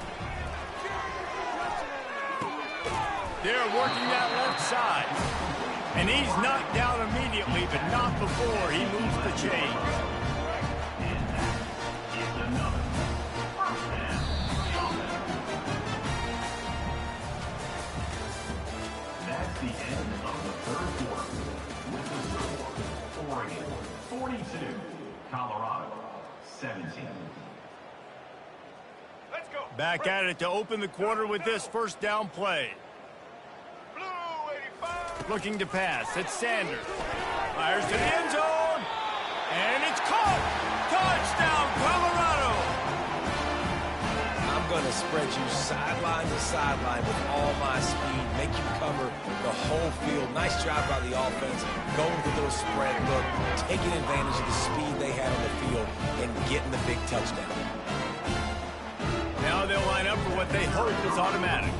They're working that left side. And he's knocked down immediately, but not before he moves the chains. That's the end of the third quarter. With the score, Oregon 42, Colorado 17. Back at it to open the quarter with this first down play. Looking to pass. It's Sanders. Fires to the end zone. And it's caught. Touchdown, Colorado. I'm going to spread you sideline to sideline with all my speed, make you cover the whole field. Nice job by the offense, going with a little spread look, taking advantage of the speed they had on the field, and getting the big touchdown. Now they'll line up for what they hope is automatic.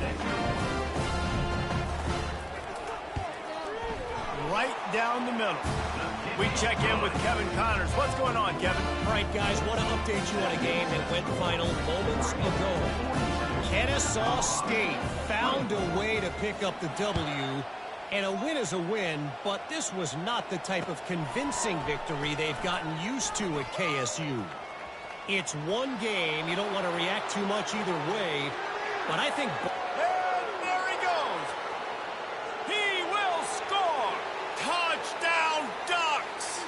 Right down the middle. We check in with Kevin Connors. What's going on, Kevin? All right, guys, want to update you on a game that went final moments ago. Kennesaw State found a way to pick up the W, and a win is a win, but this was not the type of convincing victory they've gotten used to at KSU. It's one game. You don't want to react too much either way, but I think... And there he goes. He will score. Touchdown, Ducks.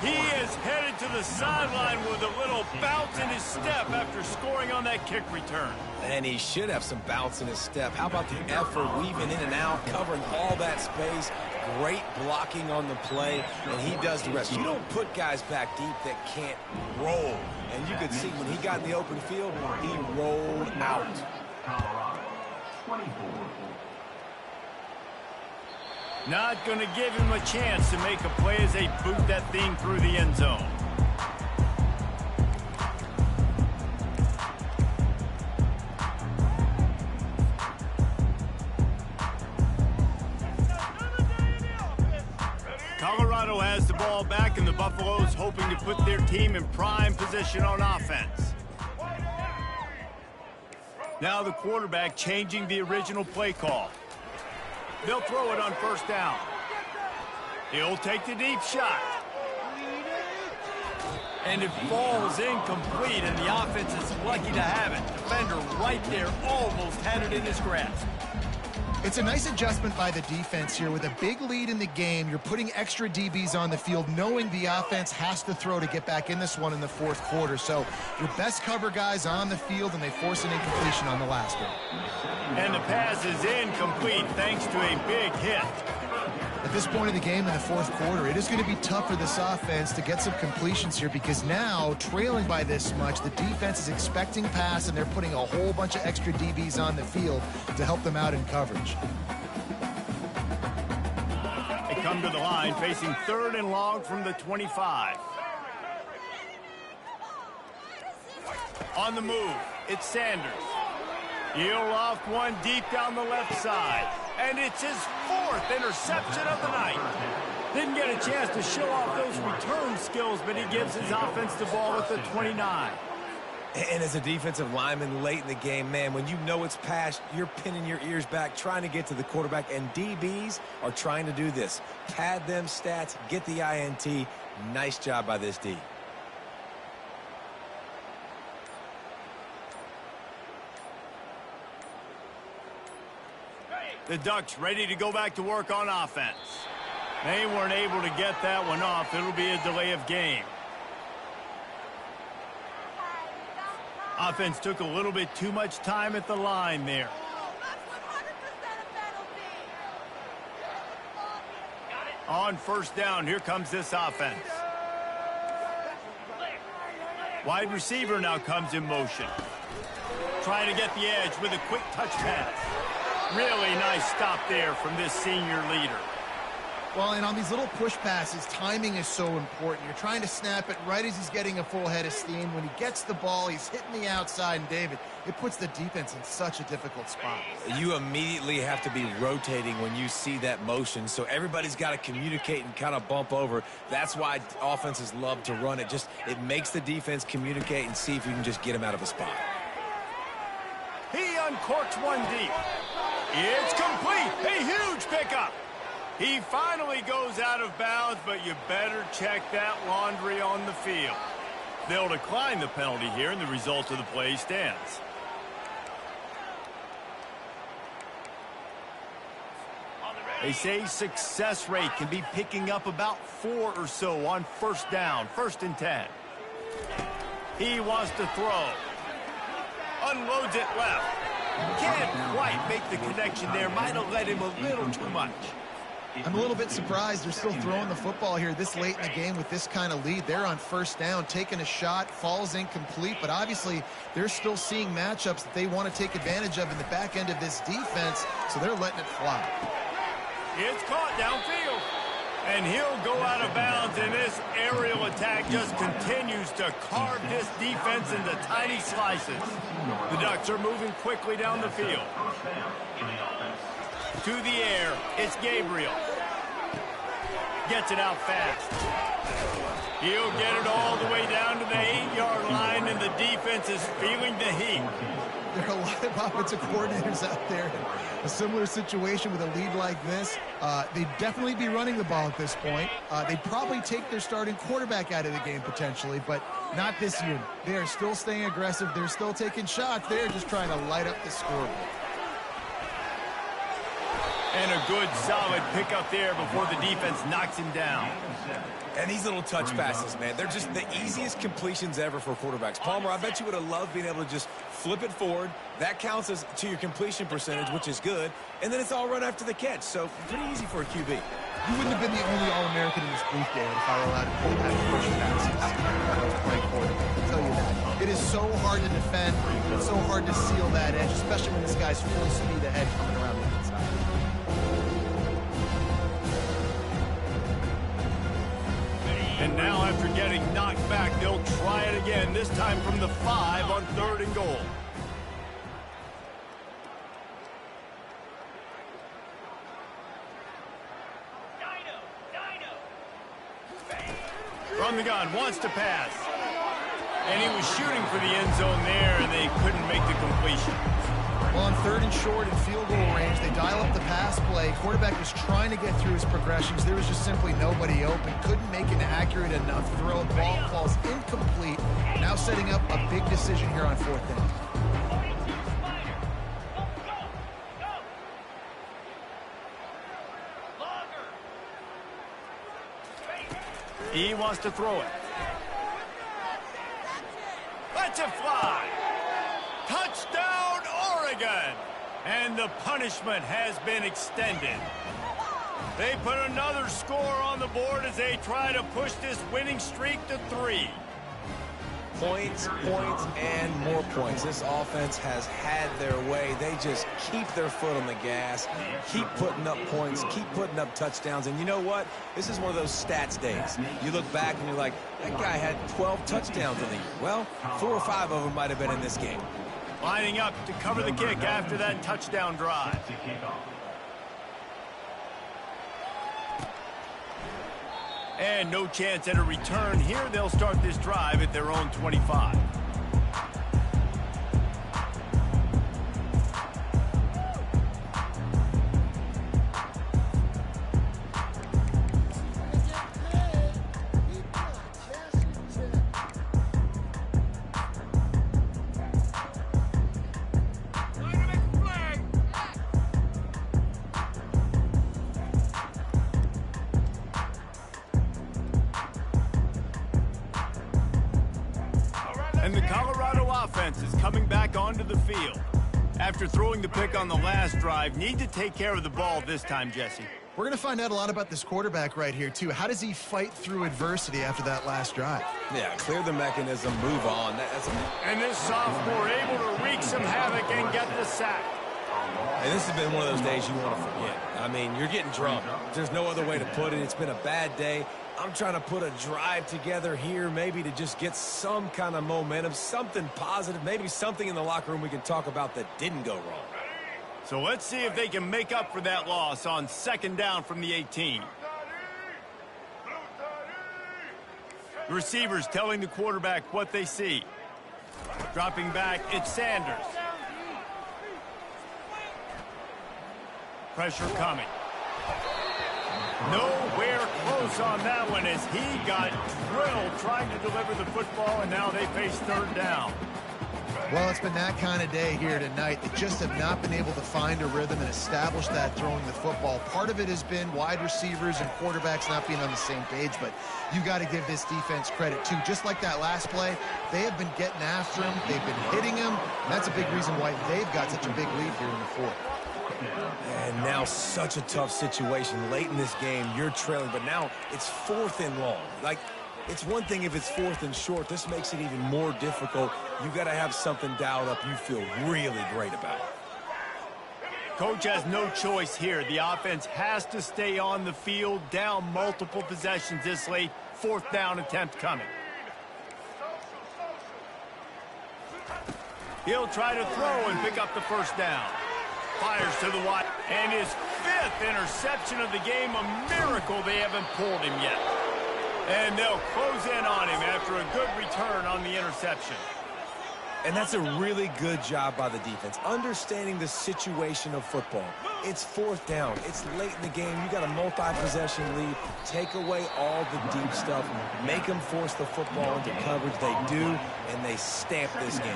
He is headed to the sideline with a little bounce in his step after scoring on that kick return. And he should have some bounce in his step. How about the effort, weaving in and out, covering all that space. Great blocking on the play, and he does the rest. You don't put guys back deep that can't roll. And you could see when he got in the open field, he rolled out. Colorado 24. Not going to give him a chance to make a play as they boot that thing through the end zone. Colorado has the ball back, and the Buffaloes hoping to put their team in prime position on offense. Now the quarterback changing the original play call. They'll throw it on first down. He'll take the deep shot. And it falls incomplete, and the offense is lucky to have it. Defender right there almost had it in his grasp. It's a nice adjustment by the defense here. With a big lead in the game, you're putting extra DBs on the field, knowing the offense has to throw to get back in this one in the fourth quarter. So your best cover guys on the field, and they force an incompletion on the last one. And the pass is incomplete thanks to a big hit. At this point in the game in the fourth quarter, it is going to be tough for this offense to get some completions here, because now, trailing by this much, the defense is expecting pass, and they're putting a whole bunch of extra DBs on the field to help them out in coverage. They come to the line facing third and long from the 25. On the move, it's Sanders. He'll loft one deep down the left side. And it's his fourth interception of the night. Didn't get a chance to show off those return skills, but he gives his offense the ball at the 29. And as a defensive lineman late in the game, man, when you know it's past, you're pinning your ears back, trying to get to the quarterback, and DBs are trying to do this. Pad them stats, get the INT. Nice job by this D. The Ducks ready to go back to work on offense. They weren't able to get that one off. It'll be a delay of game. Offense took a little bit too much time at the line there. On first down, here comes this offense. Wide receiver now comes in motion. Trying to get the edge with a quick touch pass. Really nice stop there from this senior leader. Well, and on these little push passes, timing is so important. You're trying to snap it right as he's getting a full head of steam. When he gets the ball, he's hitting the outside, and David, it puts the defense in such a difficult spot. You immediately have to be rotating when you see that motion, so everybody's got to communicate and kind of bump over. That's why offenses love to run it. It makes the defense communicate and see if you can just get him out of a spot. He uncorks one deep. It's complete. A huge pickup. He finally goes out of bounds, but you better check that laundry on the field. They'll decline the penalty here, and the result of the play stands. They say success rate can be picking up about 4 or so on first down, 1st and 10. He wants to throw. Unloads it left. Can't quite make the connection there. Might have let him a little too much. I'm a little bit surprised they're still throwing the football here this late in the game with this kind of lead. They're on first down, taking a shot, falls incomplete, but obviously they're still seeing matchups that they want to take advantage of in the back end of this defense, so they're letting it fly. It's caught downfield. And he'll go out of bounds, and this aerial attack just continues to carve this defense into tiny slices. The Ducks are moving quickly down the field. To the air, it's Gabriel. Gets it out fast. He'll get it all the way down to the 8-yard line, and the defense is feeling the heat. There are a lot of offensive coordinators out there in a similar situation with a lead like this. They'd definitely be running the ball at this point. They'd probably take their starting quarterback out of the game potentially, but not this unit. They are still staying aggressive. They're still taking shots. They're just trying to light up the scoreboard. And a good, solid pickup there before the defense knocks him down. And these little touch passes, man, they're just the easiest completions ever for quarterbacks. Palmer, I bet you would have loved being able to just flip it forward. That counts as to your completion percentage, which is good. And then it's all run after the catch. So pretty easy for a QB. You wouldn't have been the only All-American in this booth, David, if I were allowed to pull that push passes when I was playing quarterback. I'll tell you that. It is so hard to defend. It's so hard to seal that edge, especially when this guy's full speed ahead coming around the inside. And now after getting knocked back, they'll try it again, this time from the 5 on 3rd and goal. From the gun, wants to pass. And he was shooting for the end zone there, and they couldn't make the completion. Well, on 3rd and short and field goal range, they dial up the pass play. Quarterback was trying to get through his progressions. There was just simply nobody open. Couldn't make an accurate enough throw. Ball falls incomplete. Now setting up a big decision here on 4th down. He wants to throw it. Lets it fly. Touchdown, Oregon! And the punishment has been extended. They put another score on the board as they try to push this winning streak to 3. Points, points, and more points. This offense has had their way. They just keep their foot on the gas, keep putting up points, keep putting up touchdowns. And you know what? This is one of those stats days. You look back and you're like, that guy had 12 touchdowns in the year. Well, 4 or 5 of them might have been in this game. Lining up to cover the kick after that touchdown drive. And no chance at a return here. They'll start this drive at their own 25. And the Colorado offense is coming back onto the field. After throwing the pick on the last drive, need to take care of the ball this time, Jesse. We're going to find out a lot about this quarterback right here, too. How does he fight through adversity after that last drive? Yeah, clear the mechanism, move on. And this sophomore able to wreak some havoc and get the sack. And this has been one of those days you want to forget. I mean, you're getting drunk. There's no other way to put it. It's been a bad day. I'm trying to put a drive together here, maybe to just get some kind of momentum, something positive, maybe something in the locker room we can talk about that didn't go wrong. So let's see if they can make up for that loss on 2nd down from the 18. The receivers telling the quarterback what they see. Dropping back, it's Sanders. pressure coming. Nowhere close on that one as he got drilled trying to deliver the football, and now they face third down. Well, it's been that kind of day here tonight. They just have not been able to find a rhythm and establish that throwing the football. Part of it has been wide receivers and quarterbacks not being on the same page, but you got to give this defense credit, too. Just like that last play, they have been getting after him. They've been hitting him. And that's a big reason why they've got such a big lead here in the fourth. And now such a tough situation. Late in this game, you're trailing, but now it's 4th and long. Like, it's one thing if it's 4th and short. This makes it even more difficult. You got to have something dialed up you feel really great about. Coach has no choice here. The offense has to stay on the field, down multiple possessions this late. 4th down attempt coming. He'll try to throw and pick up the first down. Fires to the wide. And his 5th interception of the game. A miracle they haven't pulled him yet. And they'll close in on him after a good return on the interception. And that's a really good job by the defense, understanding the situation of football. It's 4th down. It's late in the game. You got a multi-possession lead. Take away all the deep stuff. Make them force the football into coverage. They do, and they stamp this game.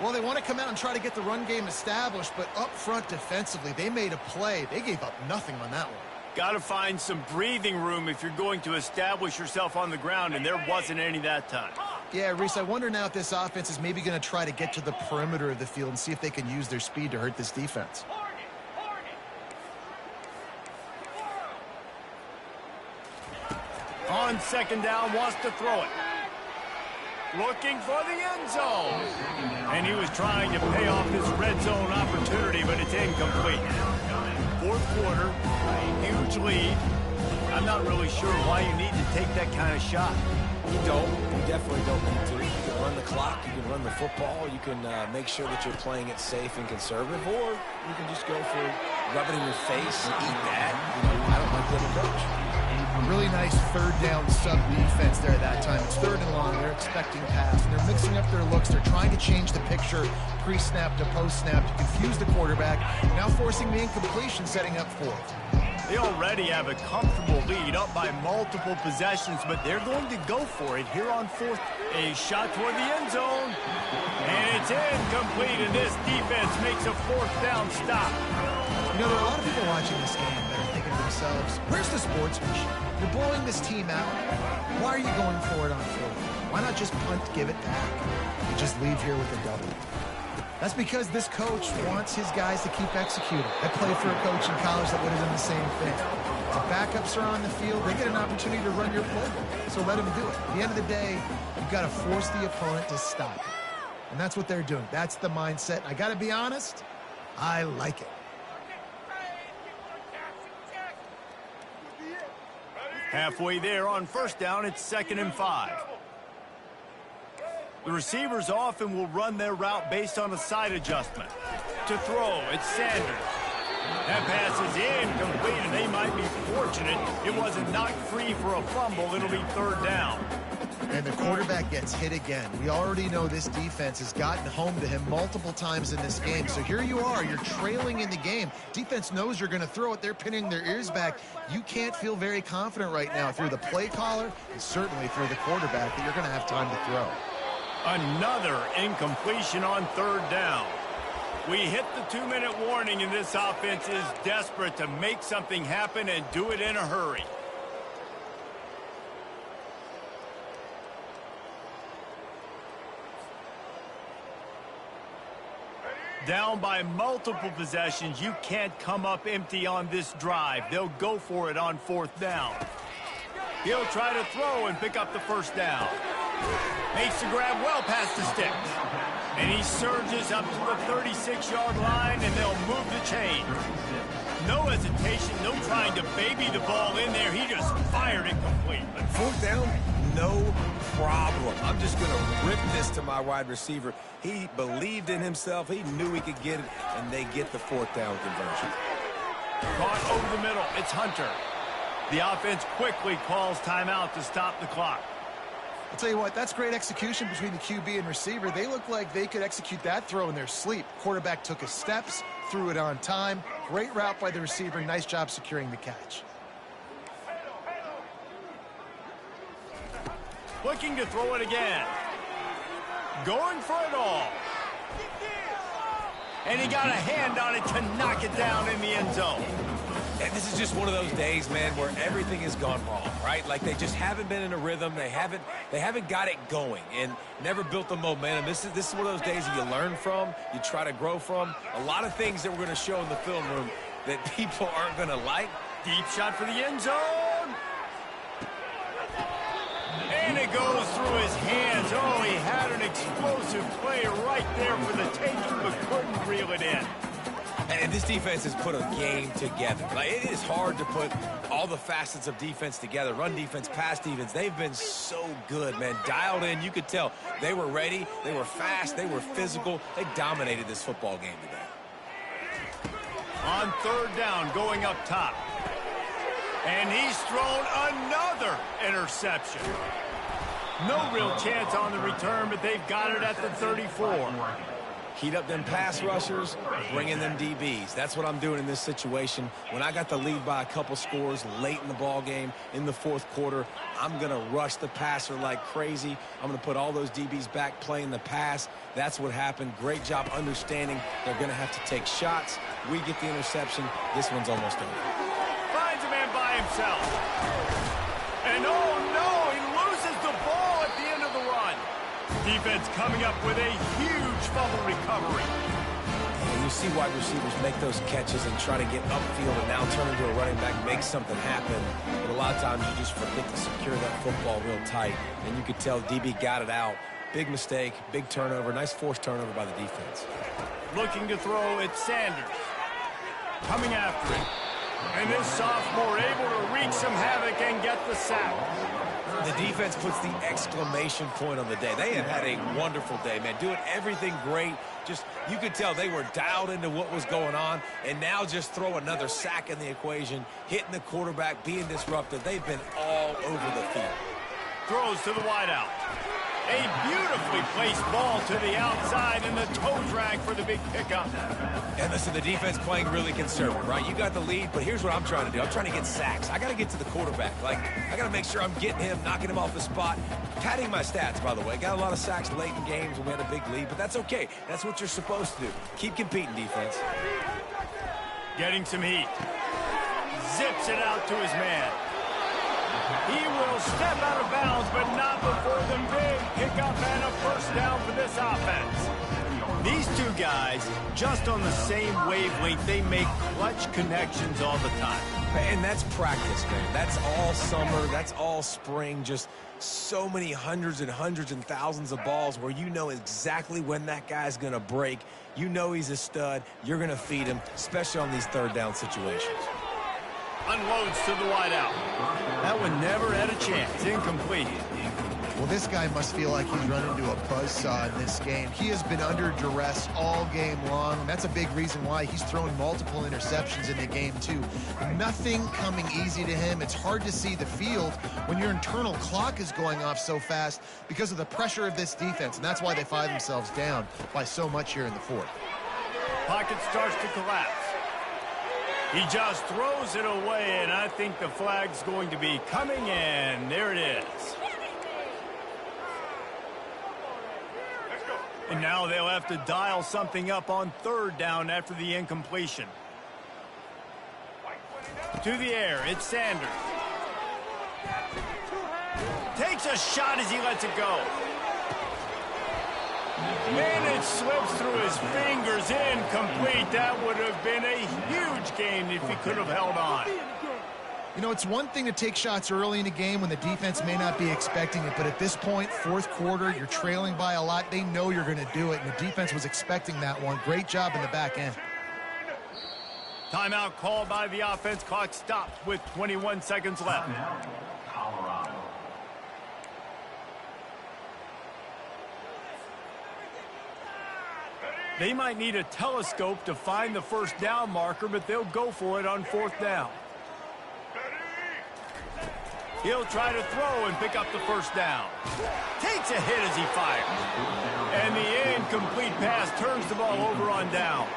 Well, they want to come out and try to get the run game established, but up front defensively, they made a play. They gave up nothing on that one. Got to find some breathing room if you're going to establish yourself on the ground, and there wasn't any that time. Yeah, Reese, I wonder now if this offense is maybe going to try to get to the perimeter of the field and see if they can use their speed to hurt this defense. On 2nd down, wants to throw it. Looking for the end zone. And he was trying to pay off this red zone opportunity, but it's incomplete. 4th quarter, a huge lead. I'm not really sure why you need to take that kind of shot. You don't. You definitely don't need to. You can run the clock. You can run the football. You can make sure that you're playing it safe and conservative, or you can just go for rub it in your face and eat that. You know, I don't like the other coach. Really nice 3rd down sub defense there at that time. It's 3rd and long. They're expecting pass. And they're mixing up their looks. They're trying to change the picture pre-snap to post-snap to confuse the quarterback. Now forcing the incompletion, setting up 4th. They already have a comfortable lead, up by multiple possessions, but they're going to go for it here on 4th. A shot toward the end zone, and it's incomplete, and this defense makes a 4th down stop. You know, there are a lot of people watching this game that are thinking to themselves, where's the sportsmanship? You're blowing this team out. Why are you going for it on 4th? Why not just punt, give it back, and just leave here with a double? That's because this coach wants his guys to keep executing. I played for a coach in college that would have done the same thing. The backups are on the field. They get an opportunity to run your playbook, so let them do it. At the end of the day, you've got to force the opponent to stop it. And that's what they're doing. That's the mindset. I got to be honest, I like it. Halfway there on 1st down, it's 2nd and 5. The receivers often will run their route based on a side adjustment. To throw, it's Sanders. That pass is incomplete, and they might be fortunate it wasn't knocked free for a fumble. It'll be 3rd down. And the quarterback gets hit again. We already know this defense has gotten home to him multiple times in this game. So here you are. You're trailing in the game. Defense knows you're going to throw it. They're pinning their ears back. You can't feel very confident right now through the play caller and certainly through the quarterback that you're going to have time to throw. Another incompletion on 3rd down. We hit the 2-minute warning, and this offense is desperate to make something happen and do it in a hurry. Down by multiple possessions, you can't come up empty on this drive. They'll go for it on 4th down. He'll try to throw and pick up the 1st down. Makes the grab well past the sticks. And he surges up to the 36-yard line, and they'll move the chain. No hesitation, no trying to baby the ball in there. He just fired it complete. But 4th down, no problem. I'm just going to rip this to my wide receiver. He believed in himself. He knew he could get it, and they get the 4th down conversion. Caught over the middle. It's Hunter. The offense quickly calls timeout to stop the clock. I'll tell you what, that's great execution between the QB and receiver. They look like they could execute that throw in their sleep. Quarterback took his steps, threw it on time, Great route by the receiver. Nice job securing the catch. Looking to throw it again. Going for it all. And he got a hand on it to knock it down in the end zone. And this is just one of those days, man, where everything has gone wrong, right? Like they just haven't been in a rhythm. They haven't got it going and never built the momentum. This is one of those days that you learn from, you try to grow from. A lot of things that we're going to show in the film room that people aren't going to like. Deep shot for the end zone. And it goes through his hands. Oh, he had an explosive play right there for the taking, but couldn't reel it in. And this defense has put a game together. Like, it is hard to put all the facets of defense together. Run defense, pass defense. They've been so good, man. Dialed in. You could tell they were ready. They were fast. They were physical. They dominated this football game today. On third down, going up top. And he's thrown another interception. No real chance on the return, but they've got it at the 34. Heat up them pass rushers, bring in them DBs. That's what I'm doing in this situation. When I got the lead by a couple scores late in the ball game, in the fourth quarter, I'm going to rush the passer like crazy. I'm going to put all those DBs back playing the pass. That's what happened. Great job understanding they're going to have to take shots. We get the interception. This one's almost over. Finds a man by himself. And oh no, he loses the ball at the end of the run. Defense coming up with a huge fumble recovery. And you see wide receivers make those catches and try to get upfield and now turn into a running back, make something happen. But a lot of times you just forget to secure that football real tight. And you could tell DB got it out. Big mistake, big turnover, nice forced turnover by the defense. Looking to throw, it's Sanders. Coming after it. And this sophomore able to wreak some havoc and get the sack. The defense puts the exclamation point on the day. They have had a wonderful day, man. Doing everything great. Just, you could tell they were dialed into what was going on. And now just throw another sack in the equation. Hitting the quarterback, being disruptive. They've been all over the field. Throws to the wideout. A beautifully placed ball to the outside and the toe drag for the big pickup. And listen, the defense playing really conservative, right? You got the lead, but here's what I'm trying to do. I'm trying to get sacks. I got to get to the quarterback. Like, I got to make sure I'm getting him, knocking him off the spot. Padding my stats, by the way. Got a lot of sacks late in games when we had a big lead, but that's okay. That's what you're supposed to do. Keep competing, defense. Getting some heat. Zips it out to his man. He will step out of bounds, but not before the big pickup and a first down for this offense. These two guys, just on the same wavelength, they make clutch connections all the time. And that's practice, man. That's all summer. That's all spring. Just so many hundreds and hundreds and thousands of balls where you know exactly when that guy's going to break. You know he's a stud. You're going to feed him, especially on these third down situations. Unloads to the wideout. That one never had a chance. Incomplete. Well, this guy must feel like he's run into a buzzsaw in this game. He has been under duress all game long, and that's a big reason why he's thrown multiple interceptions in the game, too. Nothing coming easy to him. It's hard to see the field when your internal clock is going off so fast because of the pressure of this defense, and that's why they find themselves down by so much here in the fourth. Pocket starts to collapse. He just throws it away, and I think the flag's going to be coming in. There it is. And now they'll have to dial something up on third down after the incompletion. To the air, it's Sanders. Takes a shot as he lets it go. And it slips through his fingers, incomplete. That would have been a huge gain if he could have held on. You know, it's one thing to take shots early in a game when the defense may not be expecting it, but at this point, fourth quarter, you're trailing by a lot. They know you're going to do it, and the defense was expecting that one. Great job in the back end. Timeout called by the offense. Clock stopped with 21 seconds left. Colorado. They might need a telescope to find the first down marker, but they'll go for it on fourth down. He'll try to throw and pick up the first down. Takes a hit as he fires. And the incomplete pass turns the ball over on downs.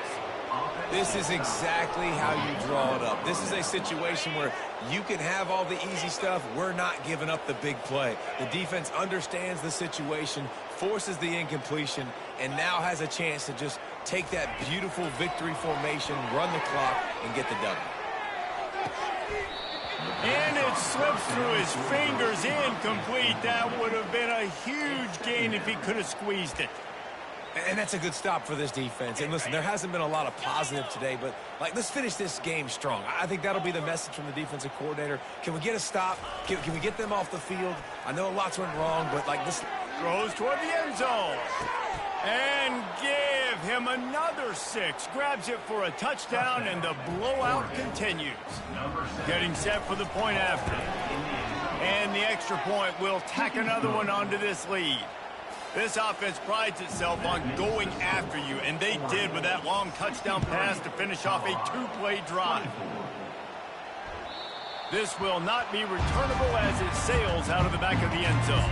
This is exactly how you draw it up. This is a situation where you can have all the easy stuff. We're not giving up the big play. The defense understands the situation, forces the incompletion, and now has a chance to just take that beautiful victory formation, run the clock, and get the W. And it slips through his fingers, incomplete. That would have been a huge gain if he could have squeezed it. And that's a good stop for this defense. And listen, there hasn't been a lot of positive today, but let's finish this game strong. I think that'll be the message from the defensive coordinator. Can we get a stop? Can we get them off the field? I know lots went wrong, but this throws toward the end zone. And give him another 6. Grabs it for a touchdown, and the blowout continues. Getting set for the point after. And the extra point will tack another one onto this lead. This offense prides itself on going after you, and they did with that long touchdown pass to finish off a 2-play drive. This will not be returnable as it sails out of the back of the end zone.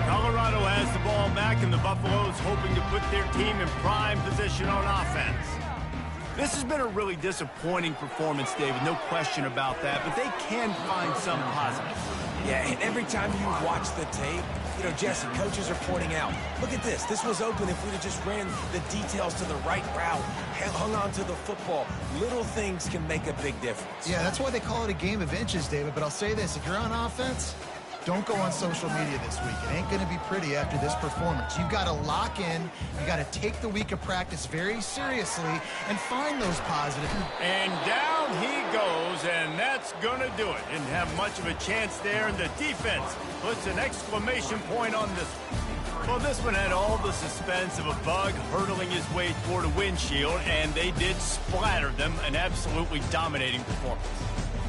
Colorado has the ball back, and the Buffaloes hoping to put their team in prime position on offense. This has been a really disappointing performance, David, no question about that, but they can find some positive. Yeah, and every time you watch the tape, Jesse, coaches are pointing out, look at this. This was open if we'd have just ran the details to the right route, hung on to the football. Little things can make a big difference. Yeah, that's why they call it a game of inches, David, but I'll say this. If you're on offense, don't go on social media this week. It ain't going to be pretty after this performance. You've got to lock in. You got to take the week of practice very seriously and find those positives. And down he goes, and that's going to do it. Didn't have much of a chance there, and the defense puts an exclamation point on this one. Well, this one had all the suspense of a bug hurtling his way toward a windshield, and they did splatter them. An absolutely dominating performance.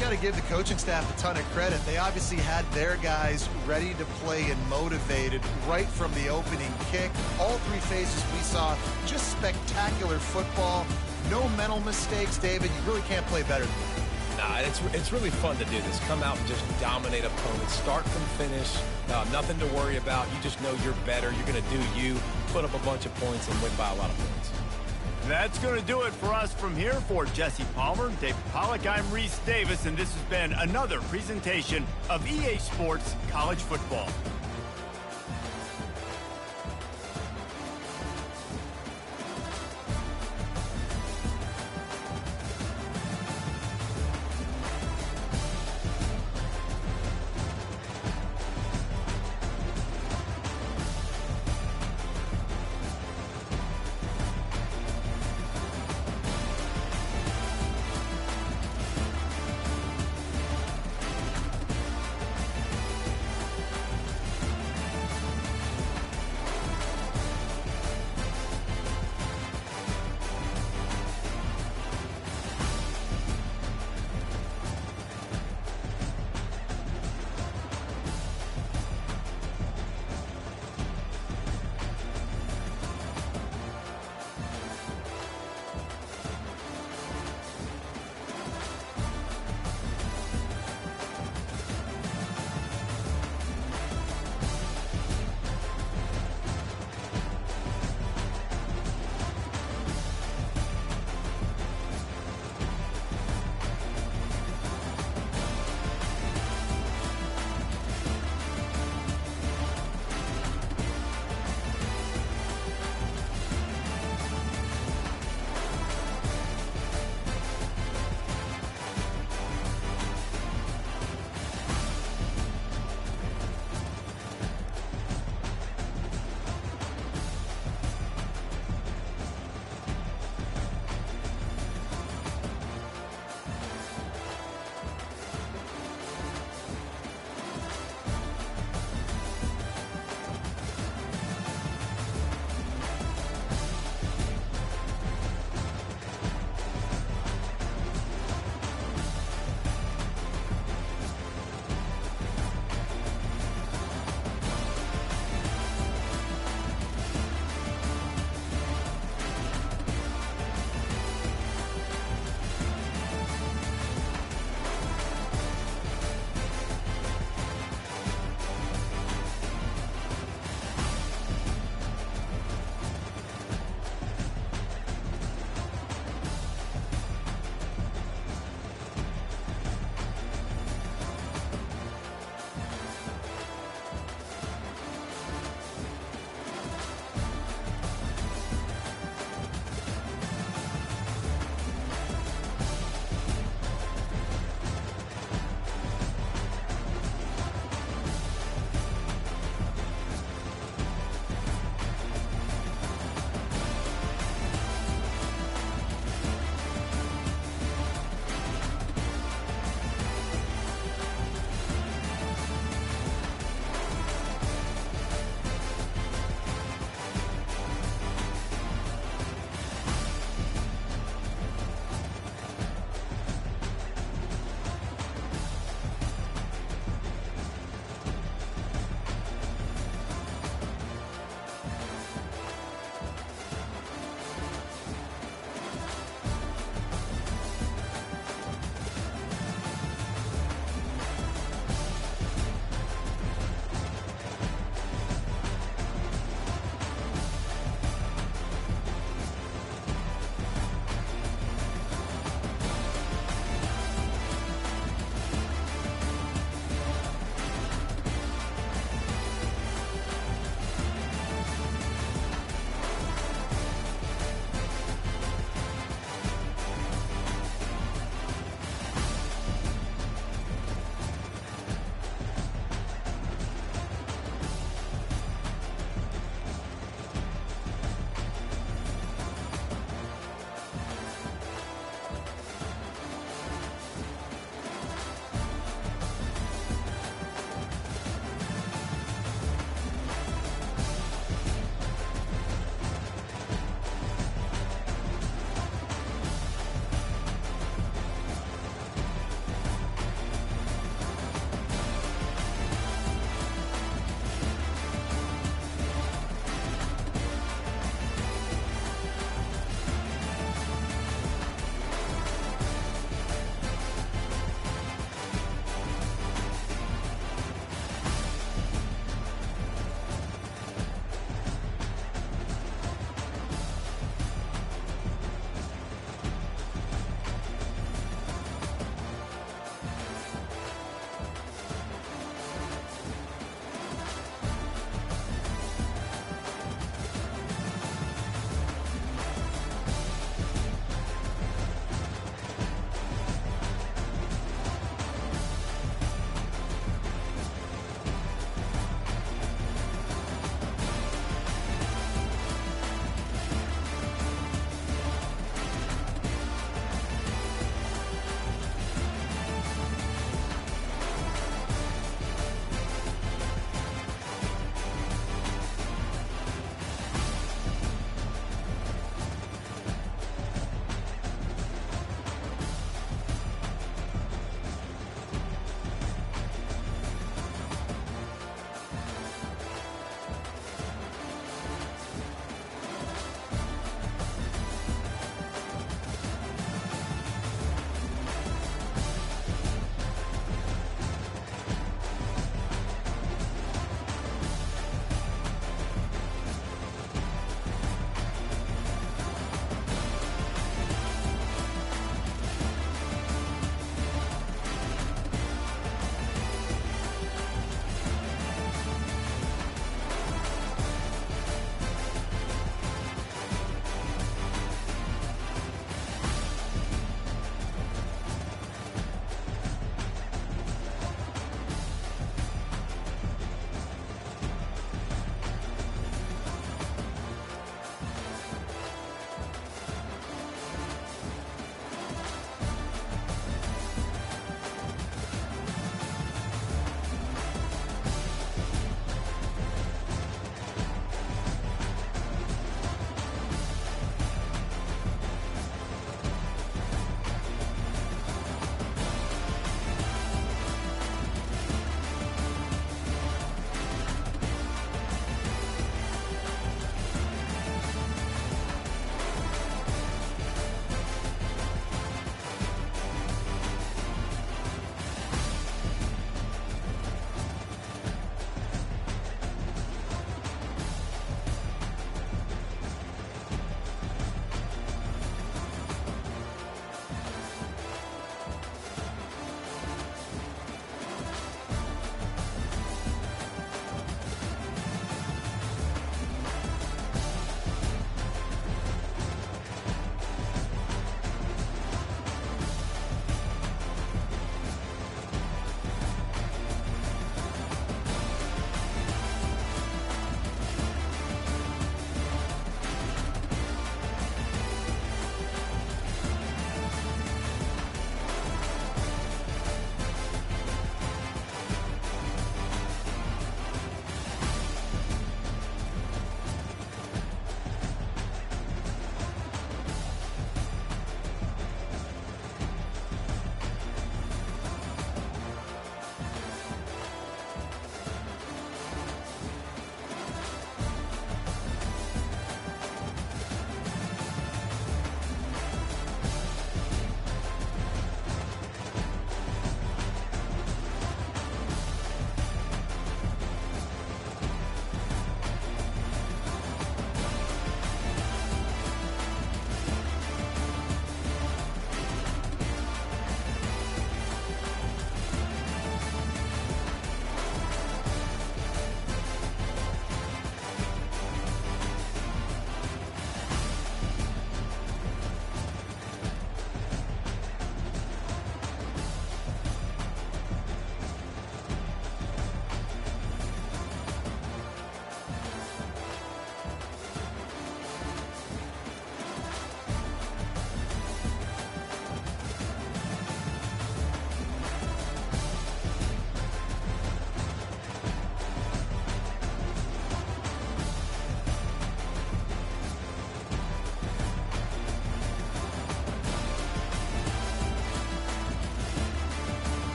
Got to give the coaching staff a ton of credit. They obviously had their guys ready to play and motivated right from the opening kick. All 3 phases we saw, just spectacular football. No mental mistakes, David. You really can't play better than that. Nah, it's really fun to do this. Come out and just dominate opponents, start from finish. Nothing to worry about. You just know you're better. You're going to do you, put up a bunch of points, and win by a lot of points. That's going to do it for us from here. For Jesse Palmer, David Pollack, I'm Reese Davis, and this has been another presentation of EA Sports College Football.